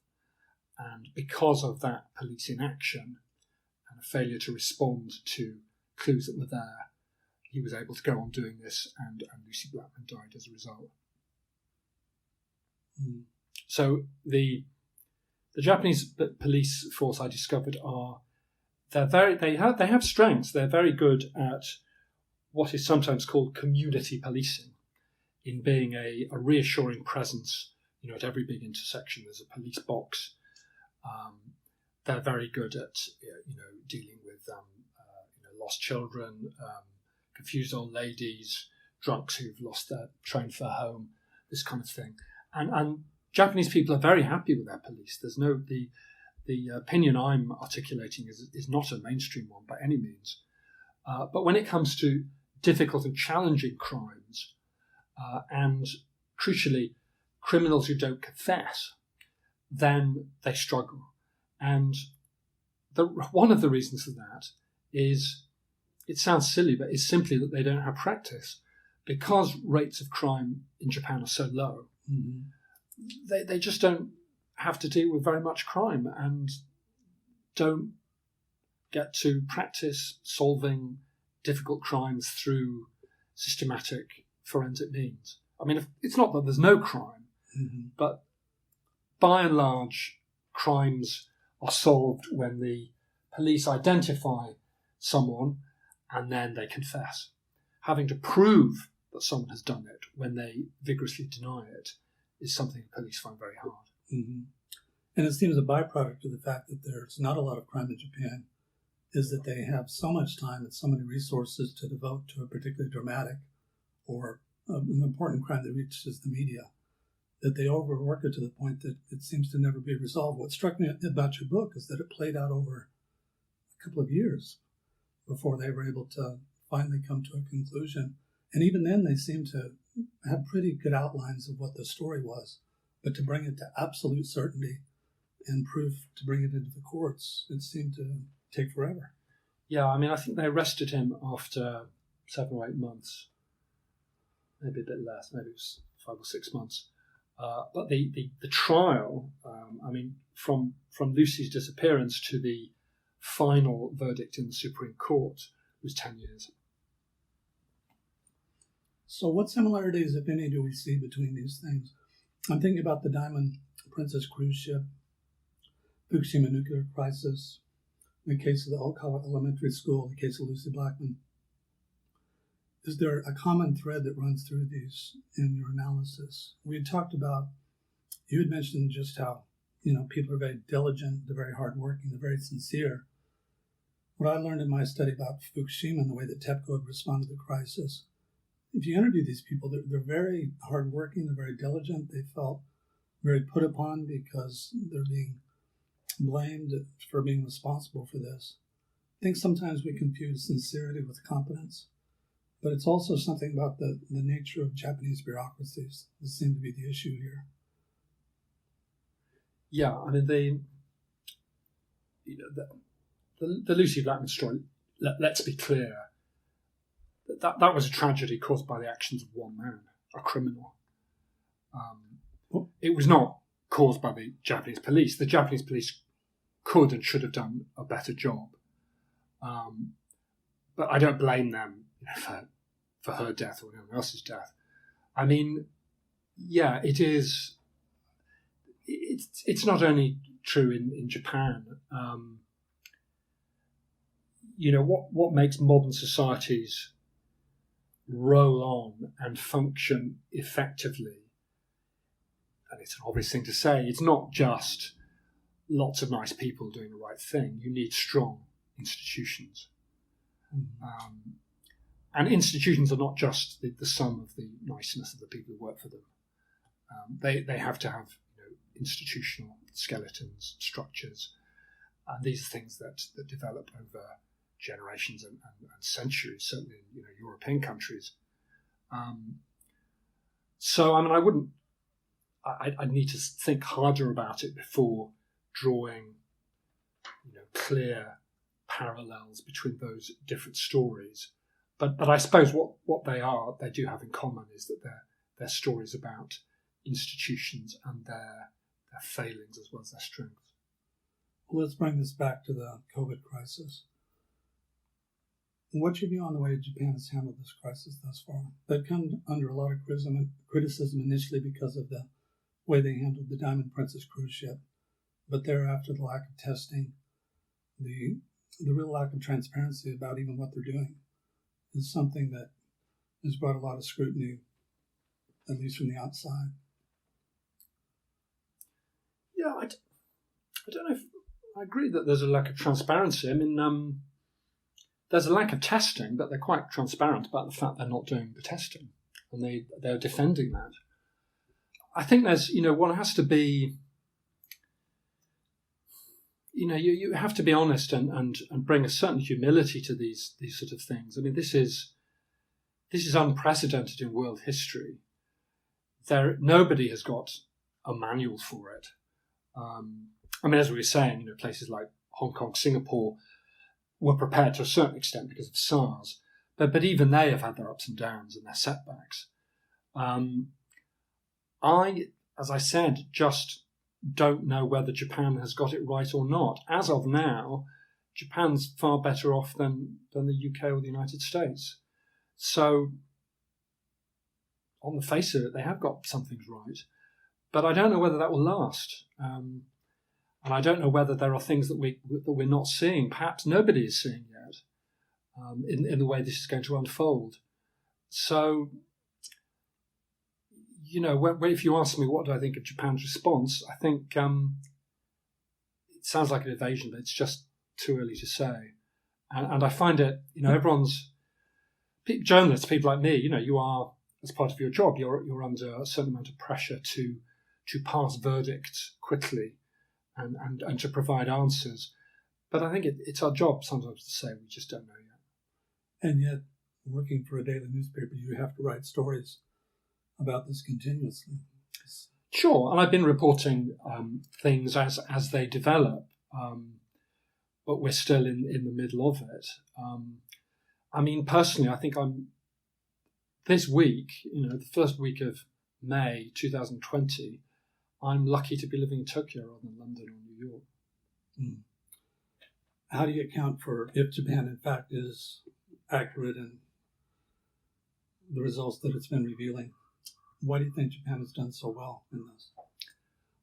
And because of that police inaction and a failure to respond to clues that were there, he was able to go on doing this, and Lucy Blackman died as a result. Mm. So the Japanese police force, I discovered, they have strengths. They're very good at what is sometimes called community policing, in being a reassuring presence. At every big intersection there's a police box. They're very good at dealing with lost children, confused old ladies, drunks who've lost their train fare home, this kind of thing. And Japanese people are very happy with their police. There's the opinion I'm articulating is not a mainstream one by any means. But when it comes to difficult and challenging crimes, and crucially, criminals who don't confess, then they struggle. And one of the reasons for that is, it sounds silly, but it's simply that they don't have practice. Because rates of crime in Japan are so low, Mm-hmm. They just don't have to deal with very much crime and don't get to practice solving difficult crimes through systematic forensic means. I mean, it's not that there's no crime, but by and large, crimes are solved when the police identify someone and then they confess. Having to prove that someone has done it when they vigorously deny it is something the police find very hard. Mm-hmm. And it seems a byproduct of the fact that there's not a lot of crime in Japan is that they have so much time and so many resources to devote to a particularly dramatic or an important crime that reaches the media, that they overwork it to the point that it seems to never be resolved. What struck me about your book is that it played out over a couple of years before they were able to finally come to a conclusion. And even then, they seemed to have pretty good outlines of what the story was. But to bring it to absolute certainty and proof to bring it into the courts, it seemed to take forever. Yeah, I mean, I think they arrested him after 7 or 8 months, maybe a bit less, maybe it was 5 or 6 months. But the trial, I mean, from Lucy's disappearance to the final verdict in the Supreme Court was 10 years. So what similarities, if any, do we see between these things? I'm thinking about the Diamond Princess cruise ship, Fukushima nuclear crisis, the case of the Okawa Elementary School, the case of Lucy Blackman. Is there a common thread that runs through these in your analysis? We had talked about, you had mentioned just how, people are very diligent, they're very hardworking, they're very sincere. What I learned in my study about Fukushima and the way that TEPCO had responded to the crisis, if you interview these people, they're very hardworking, they're very diligent, they felt very put upon because they're being blamed for being responsible for this. I think sometimes we confuse sincerity with competence, but it's also something about the nature of Japanese bureaucracies that seem to be the issue here. Yeah, I mean, the Lucy Blackman story, let's be clear, that was a tragedy caused by the actions of one man, a criminal. It was not caused by the Japanese police. The Japanese police could and should have done a better job. But I don't blame them for her death or anyone else's death. I mean, yeah, it is. It's not only true in Japan. What makes modern societies roll on and function effectively, and it's an obvious thing to say, it's not just lots of nice people doing the right thing. You need strong institutions. And institutions are not just the sum of the niceness of the people who work for them. They have to have institutional skeletons, structures, and these are things that develop over generations and centuries, certainly in European countries. So I mean, I'd need to think harder about it before drawing clear parallels between those different stories. But I suppose what they do have in common is that they're stories about institutions and their failings as well as their strengths. Well, let's bring this back to the COVID crisis. What's your view on the way Japan has handled this crisis thus far? They've come under a lot of criticism initially because of the way they handled the Diamond Princess cruise ship, but thereafter the lack of testing, the real lack of transparency about even what they're doing is something that has brought a lot of scrutiny, at least from the outside. Yeah, I don't know if I agree that there's a lack of transparency. I mean, there's a lack of testing, but they're quite transparent about the fact they're not doing the testing, and they're defending that. I think there's, one has to be, you have to be honest and bring a certain humility to these sort of things. I mean, this is unprecedented in world history. Nobody has got a manual for it. I mean, as we were saying, places like Hong Kong, Singapore were prepared to a certain extent because of SARS, but even they have had their ups and downs and their setbacks. I, as I said, just don't know whether Japan has got it right or not. As of now, Japan's far better off than the UK or the United States. So, on the face of it, they have got some things right. But I don't know whether that will last. And I don't know whether there are things that we're not seeing. Perhaps nobody is seeing yet in the way this is going to unfold. So, you know, if you ask me what do I think of Japan's response, I think it sounds like an evasion, but it's just too early to say. And I find it, you know, journalists, people like me, you know, you are, as part of your job, you're under a certain amount of pressure to pass verdicts quickly and to provide answers. But I think it's our job sometimes to say we just don't know yet. And yet, working for a daily newspaper, you have to write stories about this continuously. Sure, and I've been reporting things as they develop, but we're still in the middle of it. I mean, personally, I think this week, you know, the first week of May 2020, I'm lucky to be living in Tokyo rather than London or New York. Mm. How do you account for if Japan, in fact, is accurate in the results that it's been revealing? Why do you think Japan has done so well in this?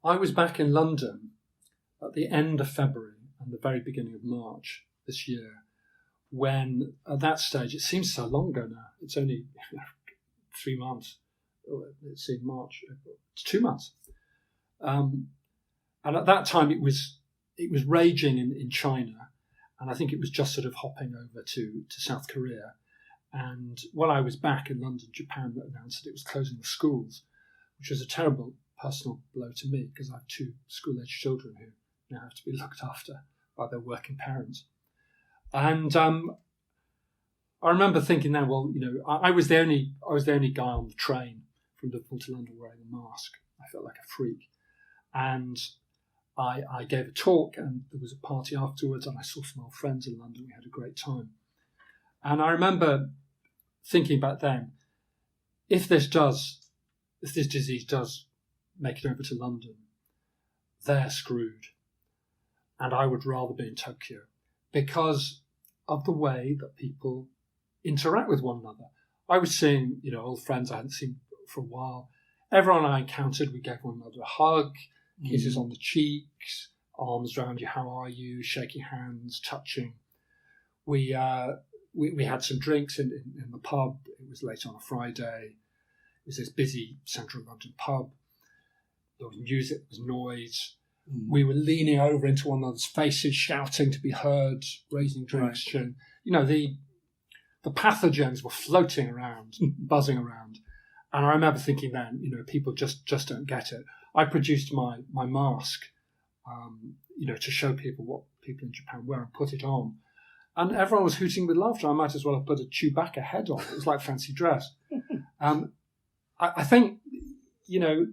I was back in London at the end of February and the very beginning of March this year, when at that stage, it seems so long ago now, it's only 3 months, let's see, March, it's 2 months. And at that time it was raging in China, and I think it was just sort of hopping over to South Korea. And while I was back in London, Japan announced that it was closing the schools, which was a terrible personal blow to me because I have 2 school-aged children who now have to be looked after by their working parents. And I remember thinking then, well, you know, I was the only guy on the train from Liverpool to London wearing a mask. I felt like a freak. And I gave a talk, and there was a party afterwards, and I saw some old friends in London. We had a great time. And I remember thinking back then, if this disease does make it over to London, they're screwed. And I would rather be in Tokyo because of the way that people interact with one another. I was seeing, you know, old friends I hadn't seen for a while. Everyone I encountered, we gave one another a hug, kisses on the cheeks, arms around you, how are you, shaking hands, touching. We had some drinks in the pub. It was late on a Friday. It was this busy central London pub. There was music, there was noise. We were leaning over into one another's faces, shouting to be heard, raising drinks. Right. You know, the pathogens were floating around, buzzing around. And I remember thinking then, you know, people just don't get it. I produced my mask, you know, to show people what people in Japan wear and put it on. And everyone was hooting with laughter. I might as well have put a Chewbacca head on. It was like fancy dress. I think, you know,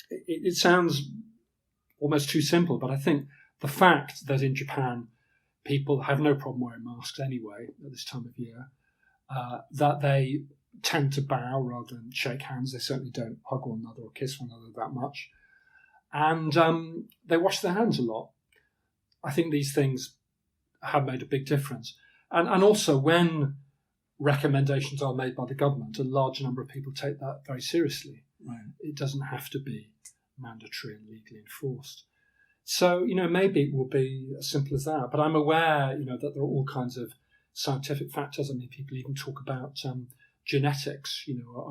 it sounds almost too simple, but I think the fact that in Japan people have no problem wearing masks anyway at this time of year, that they tend to bow rather than shake hands. They certainly don't hug one another or kiss one another that much. And they wash their hands a lot. I think these things have made a big difference. And also when recommendations are made by the government, a large number of people take that very seriously. Right. It doesn't have to be mandatory and legally enforced. So, you know, maybe it will be as simple as that. But I'm aware, you know, that there are all kinds of scientific factors. I mean, people even talk about genetics. You know,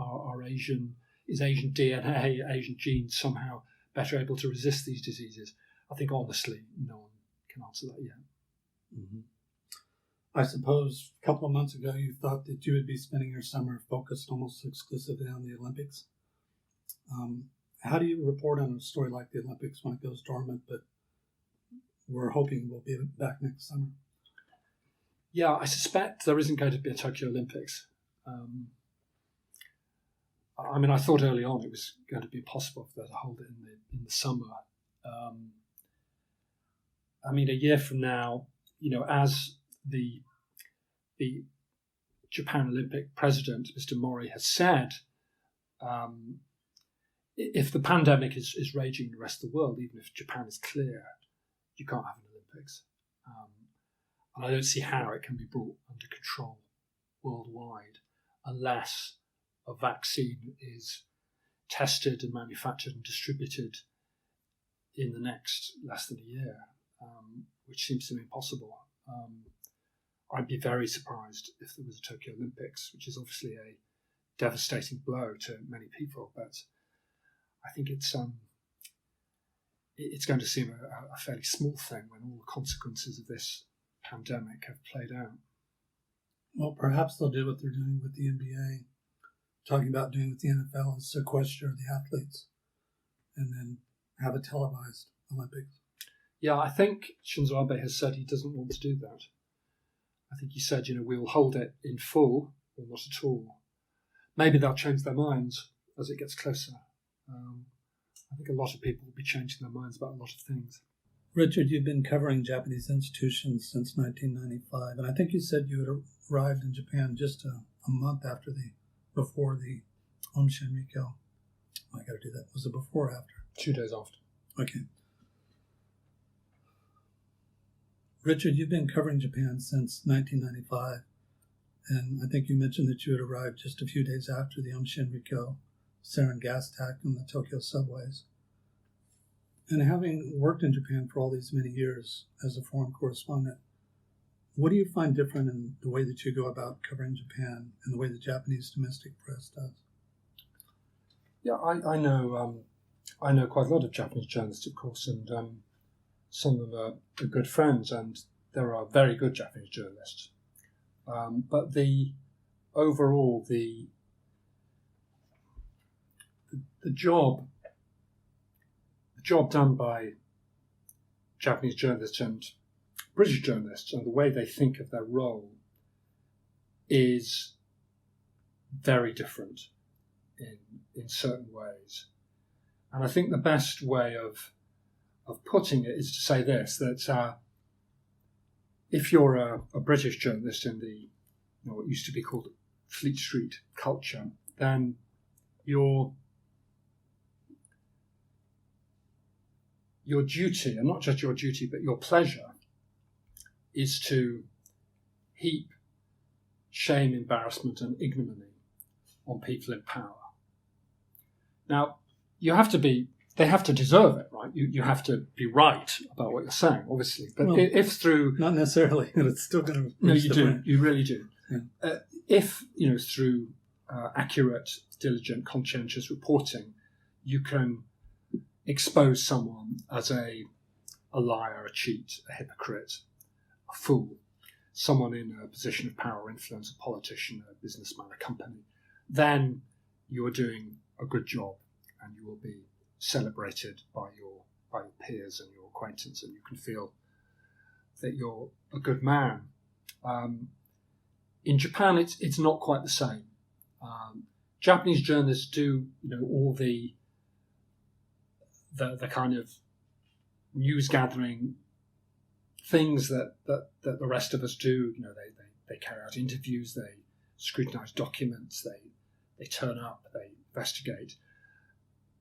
is Asian DNA, Asian genes somehow better able to resist these diseases? I think honestly, no one can answer that yet. Mm-hmm. I suppose a couple of months ago you thought that you would be spending your summer focused almost exclusively on the Olympics. How do you report on a story like the Olympics when it goes dormant, but we're hoping we'll be back next summer? Yeah, I suspect there isn't going to be a Tokyo Olympics. I mean, I thought early on it was going to be impossible for them to hold it in the summer. I mean, a year from now, you know, as the Japan Olympic president, Mr. Mori, has said, if the pandemic is raging in the rest of the world, even if Japan is clear, you can't have an Olympics. And I don't see how it can be brought under control worldwide unless a vaccine is tested and manufactured and distributed in the next less than a year, which seems to me impossible. I'd be very surprised if there was a Tokyo Olympics, which is obviously a devastating blow to many people, but I think it's going to seem a fairly small thing when all the consequences of this pandemic have played out. Well, perhaps they'll do what they're doing with the NBA, talking about doing with the NFL, and sequester the athletes, and then have a televised Olympics. Yeah, I think Shinzo Abe has said he doesn't want to do that. I think he said, we'll hold it in full or not at all. Maybe they'll change their minds as it gets closer. I think a lot of people will be changing their minds about a lot of things. Richard, you've been covering Japanese institutions since 1995, and I think you said you had arrived in Japan just a month before the Om Shinrikyo. I got to do that. Was it before or after? 2 days after. Okay. Richard, you've been covering Japan since 1995, and I think you mentioned that you had arrived just a few days after the Om Shinrikyo sarin gas attack on the Tokyo subways. And having worked in Japan for all these many years as a foreign correspondent, what do you find different in the way that you go about covering Japan and the way the Japanese domestic press does? Yeah, I know quite a lot of Japanese journalists, of course, and some of them are good friends, and there are very good Japanese journalists. But the job done by Japanese journalists and British journalists and the way they think of their role is very different in certain ways. And I think the best way of putting it is to say this, that if you're a British journalist in the what used to be called Fleet Street culture, then your duty, and not just your duty, but your pleasure, is to heap shame, embarrassment, and ignominy on people in power. Now, they have to deserve it, right? You have to be right about what you're saying, obviously. But if through... Not necessarily, but it's still going to... No, you do. Brand. You really do. Yeah. If, through accurate, diligent, conscientious reporting, you can expose someone as a liar, a cheat, a hypocrite, a fool, someone in a position of power or influence, a politician, a businessman, a company, then you are doing a good job and you will be celebrated by your peers and your acquaintance, and you can feel that you're a good man. In Japan, it's not quite the same. Japanese journalists do, all the kind of news gathering things that the rest of us do. They carry out interviews, they scrutinize documents, they turn up, they investigate.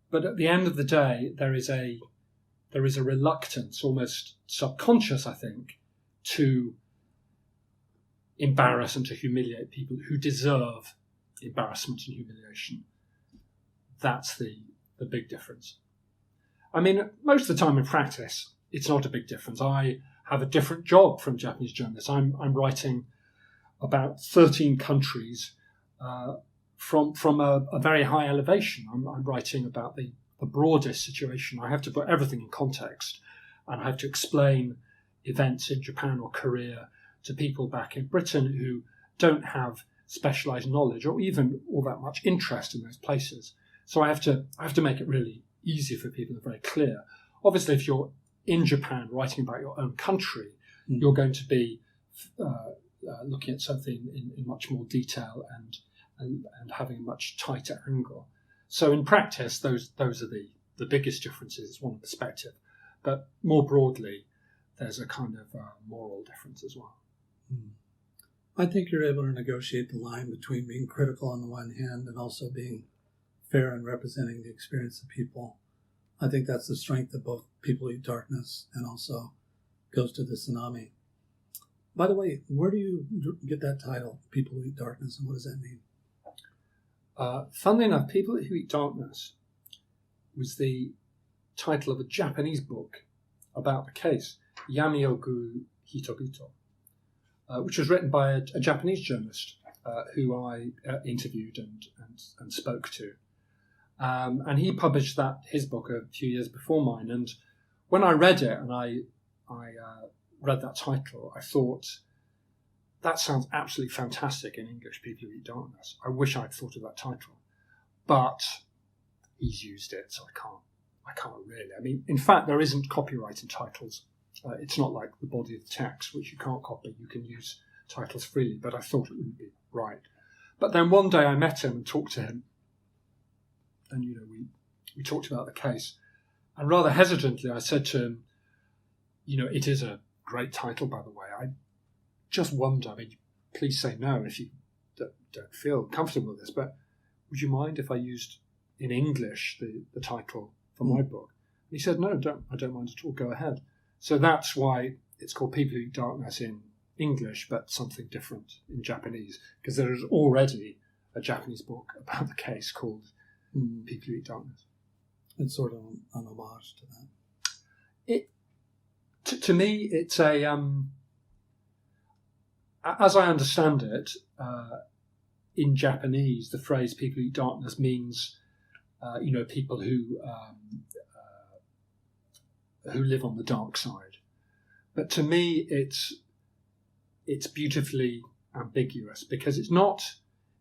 But at the end of the day, there is a reluctance, almost subconscious, I think, to embarrass and to humiliate people who deserve embarrassment and humiliation. That's the big difference. I mean, most of the time in practice, it's not a big difference. I have a different job from Japanese journalists. I'm writing about 13 countries from a very high elevation. I'm writing about the broadest situation. I have to put everything in context, and I have to explain events in Japan or Korea to people back in Britain who don't have specialized knowledge or even all that much interest in those places. So I have to make it really easy for people and very clear. Obviously, if you're in Japan writing about your own country, you're going to be looking at something in much more detail and having a much tighter angle. So in practice, those are the biggest differences. It's one perspective. But more broadly, there's a kind of moral difference as well. I think you're able to negotiate the line between being critical on the one hand and also being fair in representing the experience of people. I think that's the strength of both People Eat Darkness and also Goes to the Tsunami. By the way, where do you get that title, People Who Eat Darkness, and what does that mean? Funnily enough, People Who Eat Darkness was the title of a Japanese book about the case, Yamiogu Hitobito, which was written by a Japanese journalist who I interviewed and spoke to. And he published his book a few years before mine. And when I read it and I read that title, I thought, that sounds absolutely fantastic in English, People Who Eat Darkness. I wish I'd thought of that title. But he's used it, so I can't really. I mean, in fact, there isn't copyright in titles. It's not like the body of the text, which you can't copy. You can use titles freely, but I thought it wouldn't be right. But then one day I met him and talked to him. And, we talked about the case. And rather hesitantly, I said to him, it is a great title, by the way. I just wonder, please say no if you don't feel comfortable with this, but would you mind if I used in English the title for my book? And he said, no, I don't mind at all, go ahead. So that's why it's called People Who Eat Darkness in English, but something different in Japanese, because there is already a Japanese book about the case called People Who Eat Darkness. It's sort of an homage to that. To me, it's a, as I understand it, in Japanese, the phrase "people who eat darkness" means, people who live on the dark side. But to me, it's beautifully ambiguous, because it's not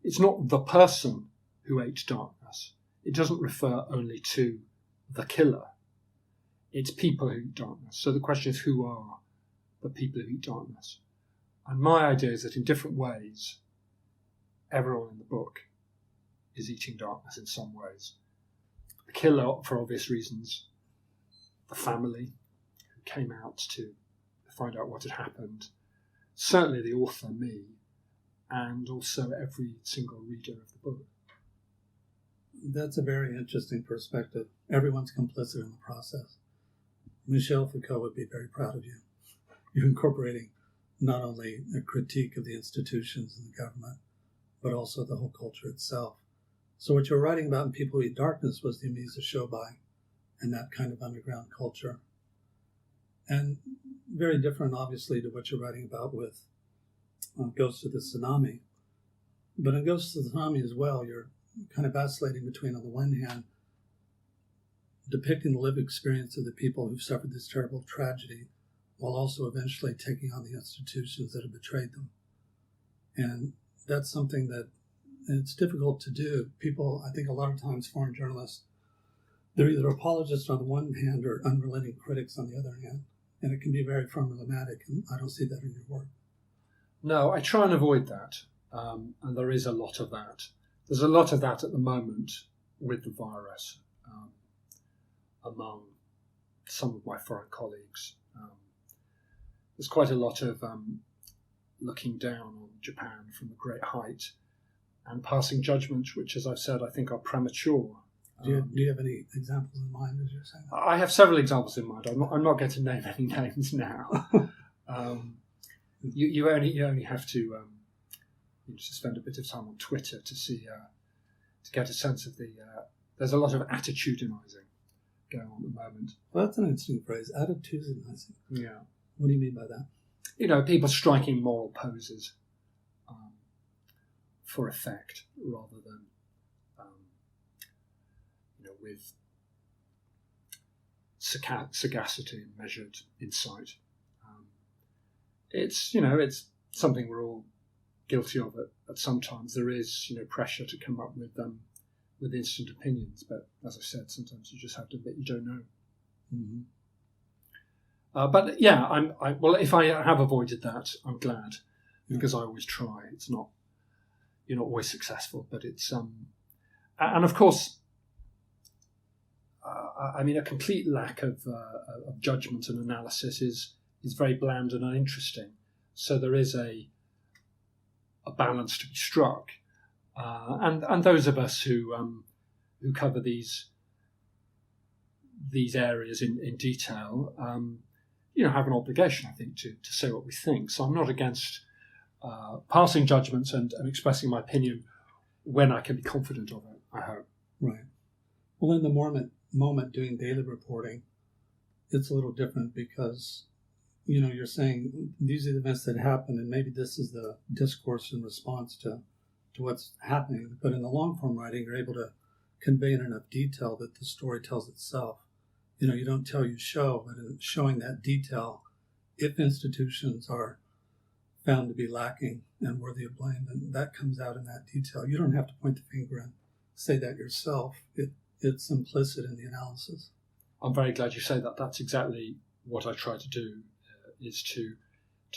the person who ate darkness. It doesn't refer only to the killer. It's people who eat darkness. So the question is, who are the people who eat darkness? And my idea is that in different ways, everyone in the book is eating darkness in some ways. The killer, for obvious reasons, the family who came out to find out what had happened, certainly the author, me, and also every single reader of the book. That's a very interesting perspective. Everyone's complicit in the process. Michel Foucault would be very proud of you. You're incorporating not only a critique of the institutions and the government, but also the whole culture itself. So what you're writing about in People Who Eat Darkness was the Amisa Shobai and that kind of underground culture. And very different, obviously, to what you're writing about with Goes to the Tsunami. But in Goes to the Tsunami as well, you're kind of vacillating between, on the one hand, depicting the lived experience of the people who've suffered this terrible tragedy, while also eventually taking on the institutions that have betrayed them. And that's something that it's difficult to do. People, I think a lot of times, foreign journalists, they're either apologists on the one hand or unrelenting critics on the other hand. And it can be very problematic, and I don't see that in your work. No, I try and avoid that. And there is a lot of that. There's a lot of that at the moment with the virus among some of my foreign colleagues. There's quite a lot of looking down on Japan from a great height and passing judgments, which, as I've said, I think are premature. Do you have any examples in mind, as you're saying? I have several examples in mind. I'm not going to name any names now. You only have to spend a bit of time on Twitter to see to get a sense of the. There's a lot of attitudinizing going on at the moment. Well, that's an interesting phrase, attitudinizing. Yeah. What do you mean by that? People striking moral poses for effect rather than with sagacity and measured insight. It's something we're all guilty of at some times. There is pressure to come up with instant opinions, but as I said, sometimes you just have to admit you don't know. Mm-hmm. But yeah, well, if I have avoided that, I'm glad, because I always try. It's not, you're not always successful, but it's and of course, a complete lack of judgment and analysis is very bland and uninteresting. So there is a balance to be struck, and those of us who who cover these areas in detail, have an obligation, I think, to say what we think. So I'm not against passing judgments and expressing my opinion when I can be confident of it, I hope. Right. Well, in the moment doing daily reporting, it's a little different because, you're saying these are the events that happen, and maybe this is the discourse in response to what's happening. But in the long form writing, you're able to convey in enough detail that the story tells itself. You don't tell, you show, but in showing that detail, if institutions are found to be lacking and worthy of blame, then that comes out in that detail. You don't have to point the finger and say that yourself. It's implicit in the analysis. I'm very glad you say that. That's exactly what I try to do, is to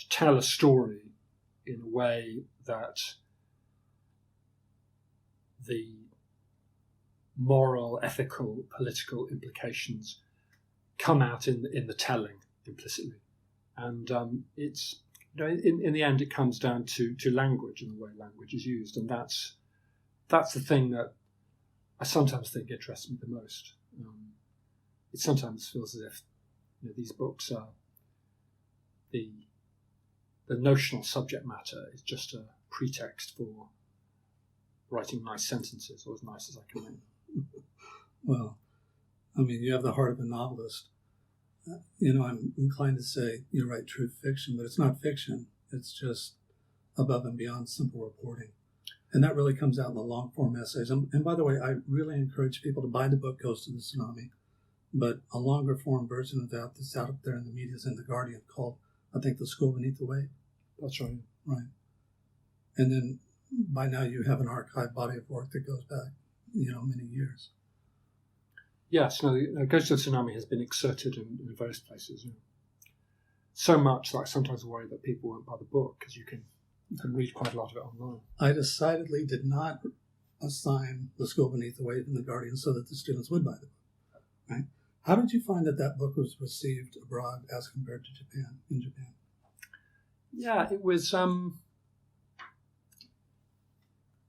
tell a story in a way that the moral, ethical, political implications come out in the telling implicitly. And it's, in the end, it comes down to language and the way language is used. And that's the thing that I sometimes think interests me the most. It sometimes feels as if these books are the notional subject matter is just a pretext for writing nice sentences, or as nice as I can make. Well, you have the heart of a novelist. I'm inclined to say you write true fiction, but it's not fiction. It's just above and beyond simple reporting. And that really comes out in the long-form essays. And by the way, I really encourage people to buy the book Ghost of the Tsunami, but a longer-form version of that that's out there in the media is in The Guardian called, I think, The School Beneath the Wave. That's right. Right. And then by now you have an archived body of work that goes back, many years. Yes, Ghost of the Tsunami has been excerpted in various places. So much that I sometimes worry that people won't buy the book, because you can read quite a lot of it online. I decidedly did not assign The School Beneath the Wave in The Guardian so that the students would buy the book. Right? How did you find that book was received abroad as compared to in Japan? Yeah, it was.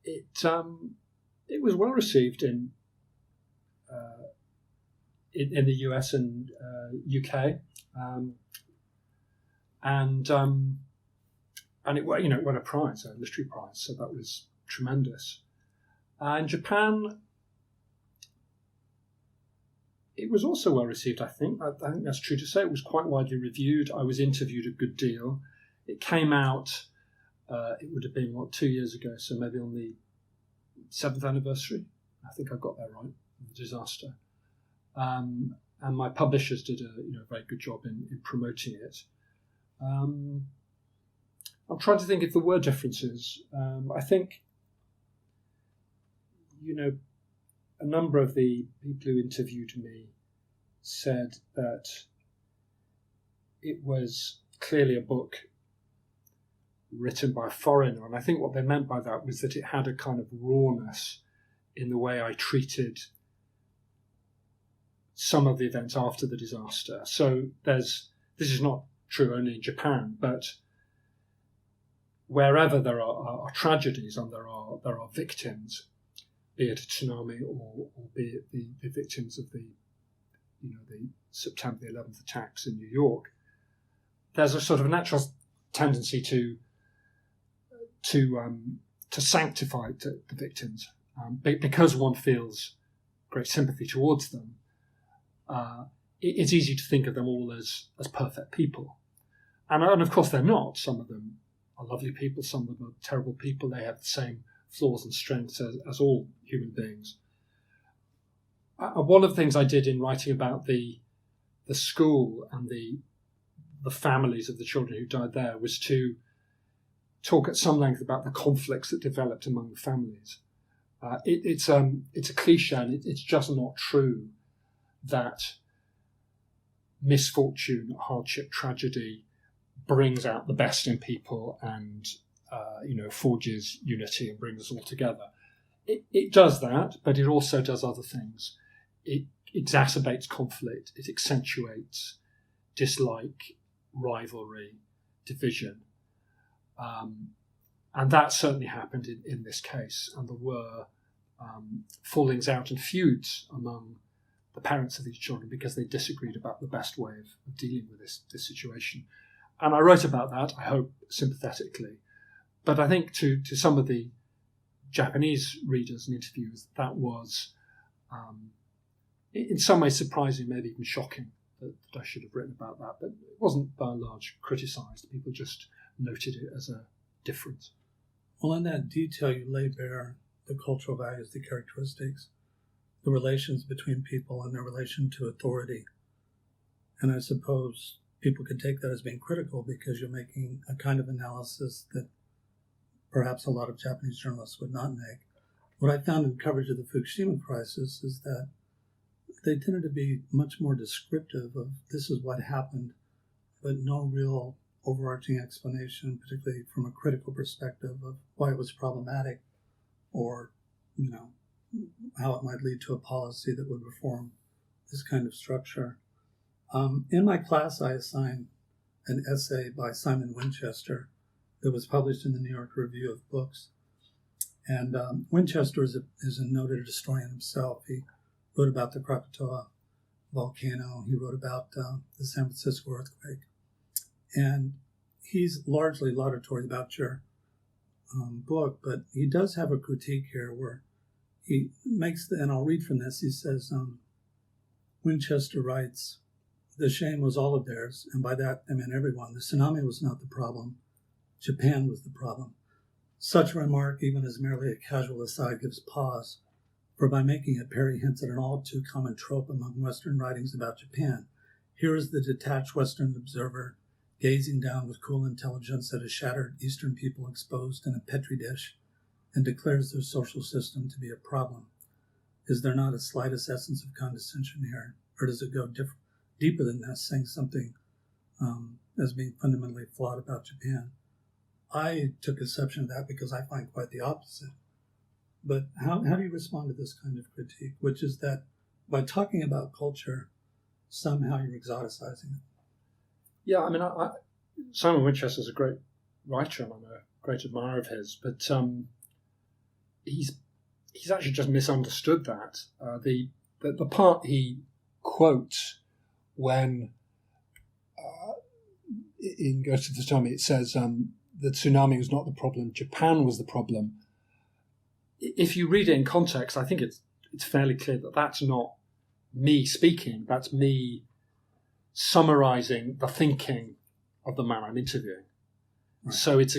It was well received in the US and UK, and it won a prize, a literary prize, so that was tremendous. In Japan, it was also well received. I think that's true to say. It was quite widely reviewed. I was interviewed a good deal. It came out. It would have been 2 years ago, so maybe on the 7th anniversary. I think I got that right. The disaster, and my publishers did a very good job in promoting it. I'm trying to think if there were differences. I think a number of the people who interviewed me said that it was clearly a book written by a foreigner, and I think what they meant by that was that it had a kind of rawness in the way I treated some of the events after the disaster. So this is not true only in Japan, but wherever there are tragedies and there are victims, be it a tsunami or be it the victims of the September the 11th attacks in New York, there's a sort of natural tendency to sanctify the victims because one feels great sympathy towards them. It's easy to think of them all as perfect people, and of course they're not. Some of them are lovely people, some of them are terrible people. They have the same flaws and strengths as all human beings. One of the things I did in writing about the school and the families of the children who died there was to talk at some length about the conflicts that developed among the families. It's a cliche, and it's just not true that misfortune, hardship, tragedy brings out the best in people and forges unity and brings us all together. It does that, but it also does other things. It exacerbates conflict. It accentuates dislike, rivalry, division. And that certainly happened in this case. And there were fallings out and feuds among the parents of these children because they disagreed about the best way of dealing with this situation. And I wrote about that, I hope, sympathetically. But I think to some of the Japanese readers and interviewers, that was in some ways surprising, maybe even shocking that I should have written about that. But it wasn't by and large criticised. People just noted it as a difference. Well, in that detail, you lay bare the cultural values, the characteristics, the relations between people and their relation to authority. And I suppose people could take that as being critical because you're making a kind of analysis that perhaps a lot of Japanese journalists would not make. What I found in coverage of the Fukushima crisis is that they tended to be much more descriptive of this is what happened, but no real overarching explanation, particularly from a critical perspective of why it was problematic or, how it might lead to a policy that would reform this kind of structure. In my class, I assigned an essay by Simon Winchester that was published in the New York Review of Books. And Winchester is a noted historian himself. He wrote about the Krakatoa volcano. He wrote about the San Francisco earthquake. And he's largely laudatory about your book, but he does have a critique here where he makes, and I'll read from this, he says, Winchester writes, "The shame was all of theirs, and by that I meant everyone. The tsunami was not the problem. Japan was the problem. Such a remark, even as merely a casual aside, gives pause, for by making it, Parry hints at an all too common trope among Western writings about Japan. Here is the detached Western observer gazing down with cool intelligence at a shattered Eastern people exposed in a petri dish and declares their social system to be a problem. Is there not a slightest essence of condescension here, or does it go deeper than that, saying something as being fundamentally flawed about Japan?" I took exception to that because I find quite the opposite. But how do you respond to this kind of critique, which is that by talking about culture, somehow you're exoticizing it? Yeah, I mean, Simon Winchester is a great writer, and I'm a great admirer of his, but he's actually just misunderstood that. The part he quotes when in Go to the Tsunami, it says the tsunami was not the problem, Japan was the problem. If you read it in context, I think it's fairly clear that that's not me speaking, that's me summarising the thinking of the man I'm interviewing. Right. So it's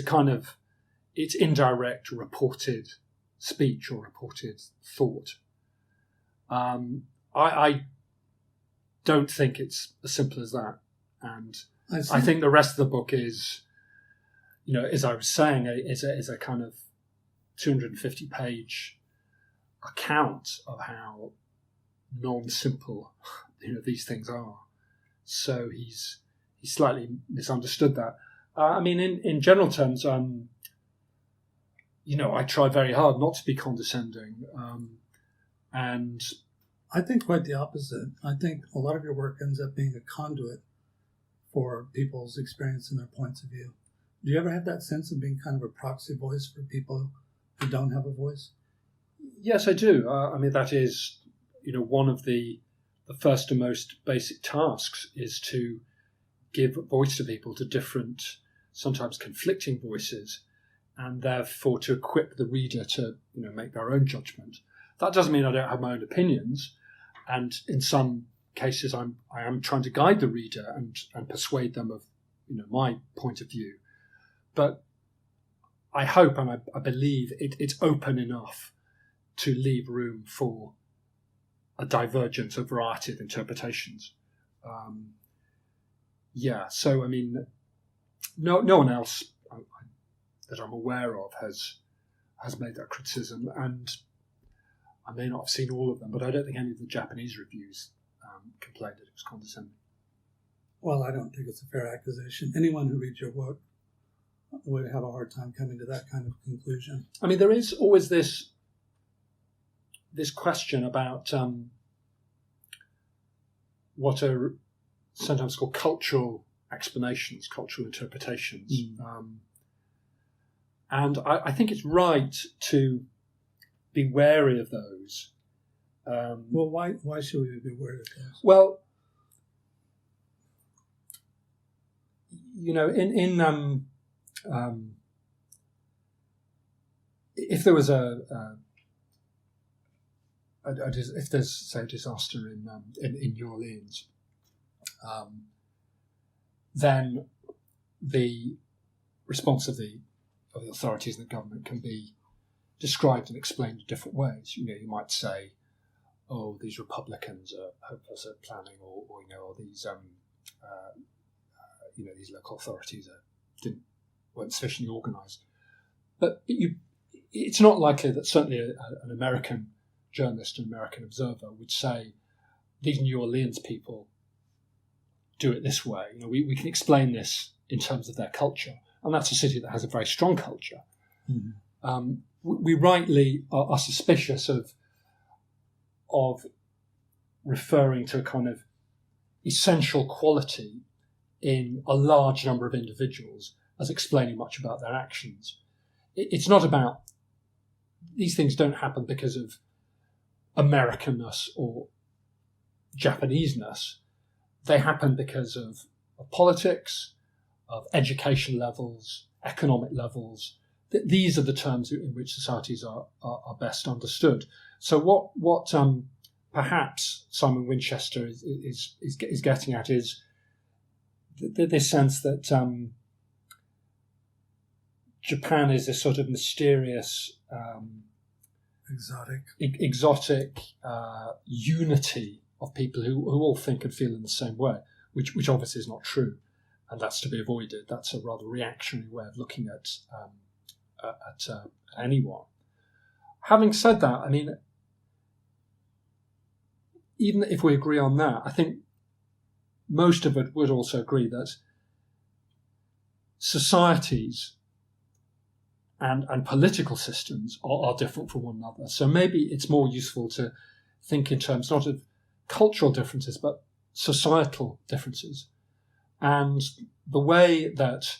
it's indirect reported speech or reported thought. I don't think it's as simple as that. And I think the rest of the book is, as I was saying, is a kind of 250-page account of how non-simple, these things are. So he's slightly misunderstood that. I mean, in general terms, I try very hard not to be condescending, and I think quite the opposite. I think a lot of your work ends up being a conduit for people's experience and their points of view. Do you ever have that sense of being kind of a proxy voice for people who don't have a voice? Yes, I do. I mean, that is, one of the first and most basic tasks is to give voice to people, to different, sometimes conflicting voices, and therefore to equip the reader to, make their own judgment. That doesn't mean I don't have my own opinions, and in some cases I am trying to guide the reader and persuade them of, my point of view. But I hope and I believe it's open enough to leave room for a divergence, a variety of interpretations. So I mean, no one else that I'm aware of has made that criticism, and I may not have seen all of them, but I don't think any of the Japanese reviews complained that it was condescending. Well, I don't think it's a fair accusation. Anyone who reads your work would have a hard time coming to that kind of conclusion. I mean, there is always this question about what are sometimes called cultural explanations, cultural interpretations. And I think it's right to be wary of those. Well, why should we be wary of those? Well, you know, in if there was if there's, say, a disaster in New Orleans, then the response of the authorities and the government can be described and explained in different ways. You know, you might say, "Oh, these Republicans are hopeless at planning," or you know, or these you know, these local authorities weren't sufficiently organised. But it's not likely that certainly an American journalist, an American observer, would say these New Orleans people do it this way. You know, we can explain this in terms of their culture, and that's a city that has a very strong culture. Mm-hmm. We rightly are suspicious of referring to a kind of essential quality in a large number of individuals as explaining much about their actions. It's not about, these things don't happen because of Americanness or Japaneseness. They happen because of politics, of education levels, economic levels. These are the terms in which societies are best understood. So what perhaps Simon Winchester is getting at is this sense that Japan is this sort of mysterious, exotic unity of people who all think and feel in the same way, which obviously is not true, and that's to be avoided. That's a rather reactionary way of looking at anyone. Having said that, I mean, even if we agree on that, I think most of it would also agree that societies and political systems are different from one another. So maybe it's more useful to think in terms not of cultural differences, but societal differences. And the way that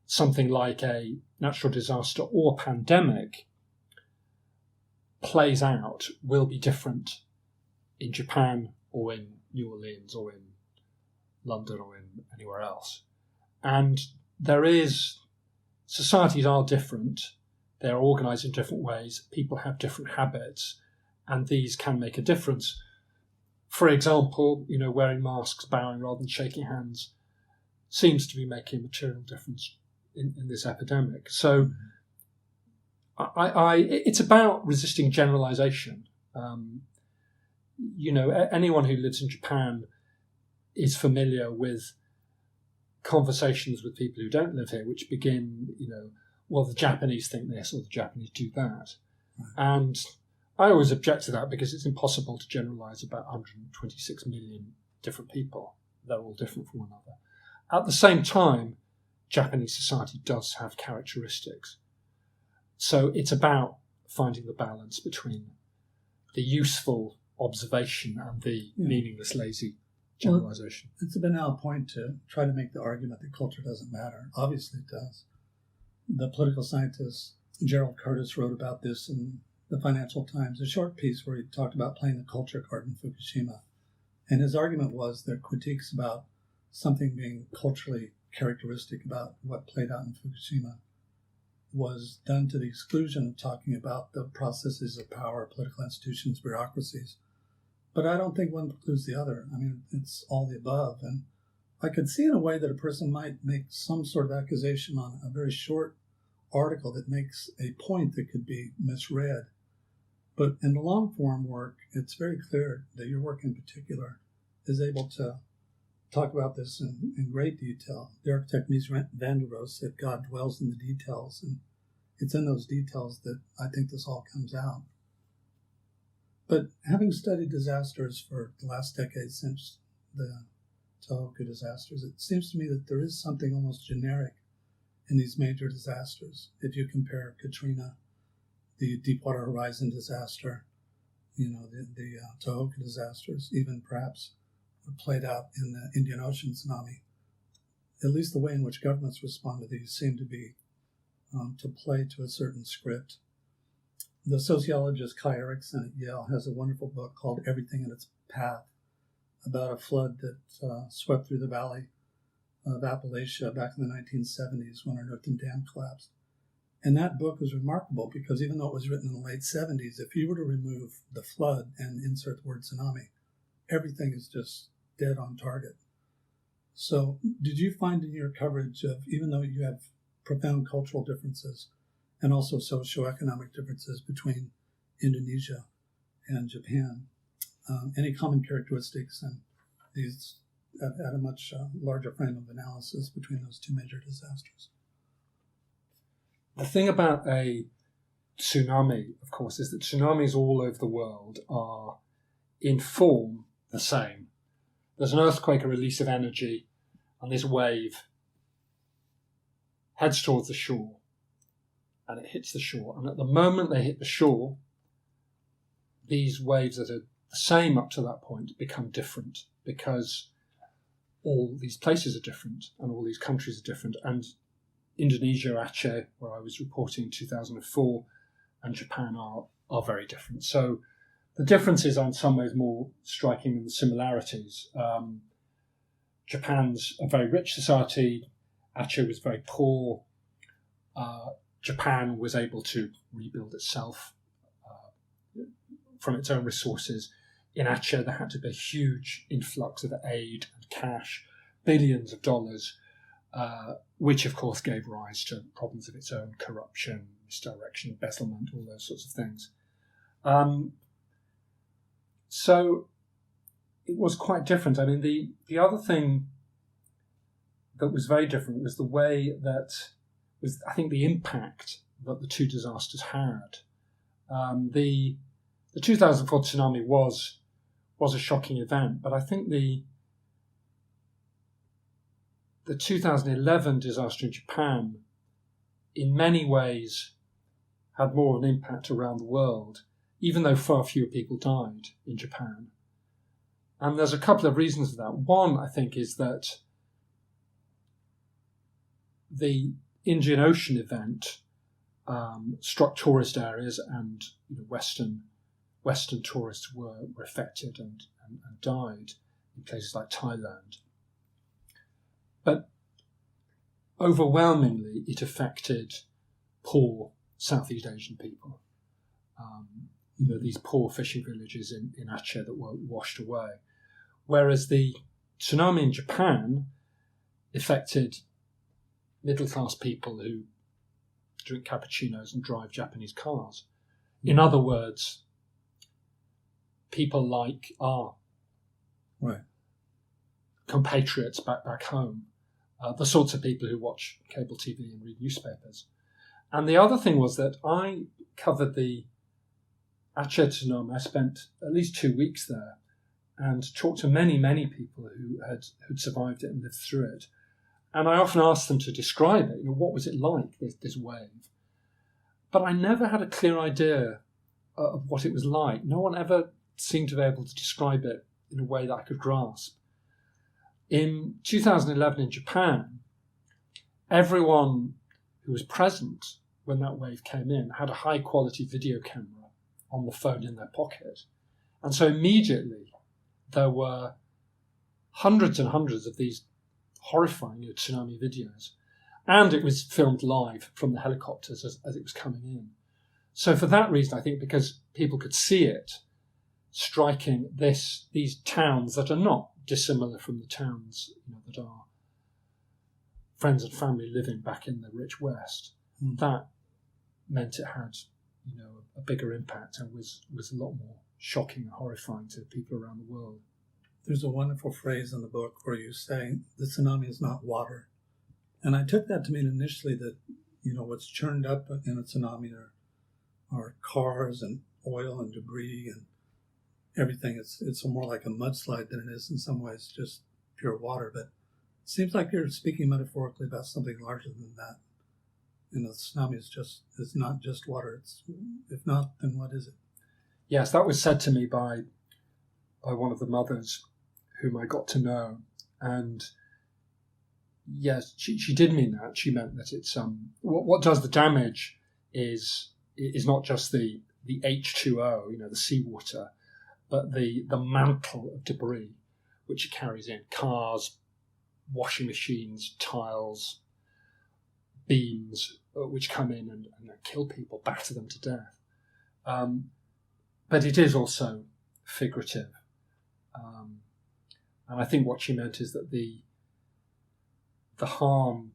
something like a natural disaster or pandemic plays out will be different in Japan or in New Orleans or in London or in anywhere else. And societies are different. They're organised in different ways. People have different habits, and these can make a difference. For example, you know, wearing masks, bowing rather than shaking hands seems to be making a material difference in this epidemic. So it's about resisting generalisation. You know, anyone who lives in Japan is familiar with conversations with people who don't live here, which begin, you know, well, the Japanese think this or the Japanese do that. Right. And I always object to that because it's impossible to generalise about 126 million different people. They're all different from one another. At the same time, Japanese society does have characteristics. So it's about finding the balance between the useful observation and the meaningless, lazy generalization. Well, it's a banal point to try to make the argument that culture doesn't matter. Obviously it does. The political scientist Gerald Curtis wrote about this in the Financial Times, a short piece where he talked about playing the culture card in Fukushima. And his argument was that critiques about something being culturally characteristic about what played out in Fukushima was done to the exclusion of talking about the processes of power, political institutions, bureaucracies. But I don't think one precludes the other. I mean, it's all the above. And I could see in a way that a person might make some sort of accusation on a very short article that makes a point that could be misread. But in the long form work, it's very clear that your work in particular is able to talk about this in great detail. The architect Mies van der Rohe said God dwells in the details, and it's in those details that I think this all comes out. But having studied disasters for the last decade since the Tohoku disasters, it seems to me that there is something almost generic in these major disasters. If you compare Katrina, the Deepwater Horizon disaster, you know, the Tohoku disasters, even perhaps what played out in the Indian Ocean tsunami, at least the way in which governments respond to these seem to be to play to a certain script. The sociologist Kai Erickson at Yale has a wonderful book called Everything in Its Path about a flood that swept through the valley of Appalachia back in the 1970s when our Northern Dam collapsed. And that book is remarkable because even though it was written in the late 70s, if you were to remove the flood and insert the word tsunami, everything is just dead on target. So did you find in your coverage of, even though you have profound cultural differences and also socioeconomic differences between Indonesia and Japan, any common characteristics and these at a much larger frame of analysis between those two major disasters? The thing about a tsunami, of course, is that tsunamis all over the world are in form the same. There's an earthquake, a release of energy, and this wave heads towards the shore, and it hits the shore. And at the moment they hit the shore, these waves that are the same up to that point become different because all these places are different and all these countries are different. And Indonesia, Aceh, where I was reporting in 2004, and Japan are very different. So the differences are in some ways more striking than the similarities. Japan's a very rich society. Aceh was very poor. Japan was able to rebuild itself from its own resources. In Aceh, there had to be a huge influx of aid and cash, billions of dollars, which of course gave rise to problems of its own: corruption, misdirection, embezzlement, all those sorts of things. So it was quite different. I mean, the other thing that was very different was the way that was, I think, the impact that the two disasters had. The 2004 tsunami was a shocking event, but I think the 2011 disaster in Japan, in many ways, had more of an impact around the world, even though far fewer people died in Japan. And there's a couple of reasons for that. One, I think, is that the Indian Ocean event struck tourist areas, and Western tourists were affected and died in places like Thailand. But overwhelmingly, it affected poor Southeast Asian people. These poor fishing villages in Aceh that were washed away. Whereas the tsunami in Japan affected middle-class people who drink cappuccinos and drive Japanese cars. In other words, people like our compatriots back home, the sorts of people who watch cable TV and read newspapers. And the other thing was that I covered the Aceh tsunami. I spent at least 2 weeks there and talked to many, many people who'd survived it and lived through it. And I often asked them to describe it. What was it like, this wave? But I never had a clear idea of what it was like. No one ever seemed to be able to describe it in a way that I could grasp. In 2011 in Japan, everyone who was present when that wave came in had a high-quality video camera on the phone in their pocket. And so immediately there were hundreds and hundreds of these horrifying tsunami videos. And it was filmed live from the helicopters as it was coming in. So for that reason, I think, because people could see it striking these towns that are not dissimilar from the towns that are friends and family living back in the rich West, that meant it had a bigger impact and was a lot more shocking and horrifying to people around the world. There's a wonderful phrase in the book where you say the tsunami is not water. And I took that to mean initially that, what's churned up in a tsunami are cars and oil and debris and everything. It's more like a mudslide than it is in some ways just pure water. But it seems like you're speaking metaphorically about something larger than that. The tsunami is not just water. If not, then what is it? Yes, that was said to me by one of the mothers whom I got to know. And yes, she did mean that. She meant that it's what does the damage is not just the the H2O, the seawater, but the mantle of debris which it carries in: cars, washing machines, tiles, beams, which come in and kill people, batter them to death. But it is also figurative. And I think what she meant is that the harm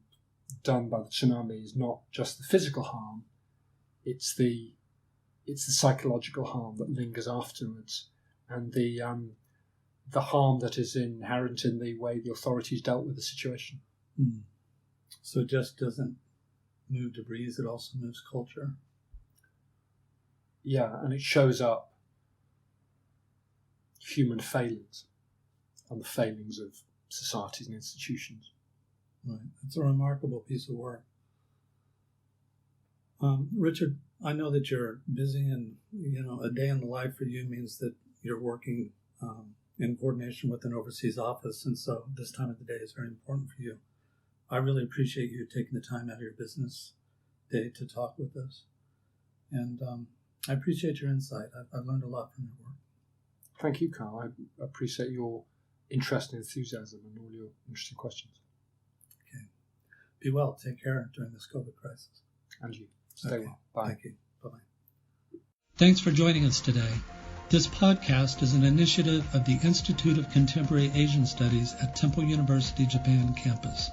done by the tsunami is not just the physical harm, it's the psychological harm that lingers afterwards, and the harm that is inherent in the way the authorities dealt with the situation. Mm. So it just doesn't move debris, it also moves culture. Yeah, and it shows up human failings and the failings of societies and institutions. Right. It's a remarkable piece of work. Richard, I know that you're busy, and a day in the life for you means that you're working in coordination with an overseas office, and so this time of the day is very important for you. I really appreciate you taking the time out of your business day to talk with us, and I appreciate your insight. I've learned a lot from your work. Thank you, Carl. I appreciate your interest and enthusiasm and all your interesting questions. Okay. Be well. Take care during this COVID crisis. And you. Stay well. Bye. Thank you. Bye-bye. Thanks for joining us today. This podcast is an initiative of the Institute of Contemporary Asian Studies at Temple University Japan campus.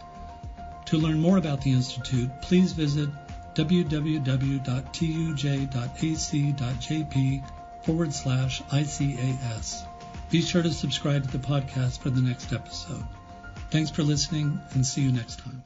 To learn more about the Institute, please visit www.tuj.ac.jp/ICAS. Be sure to subscribe to the podcast for the next episode. Thanks for listening, and see you next time.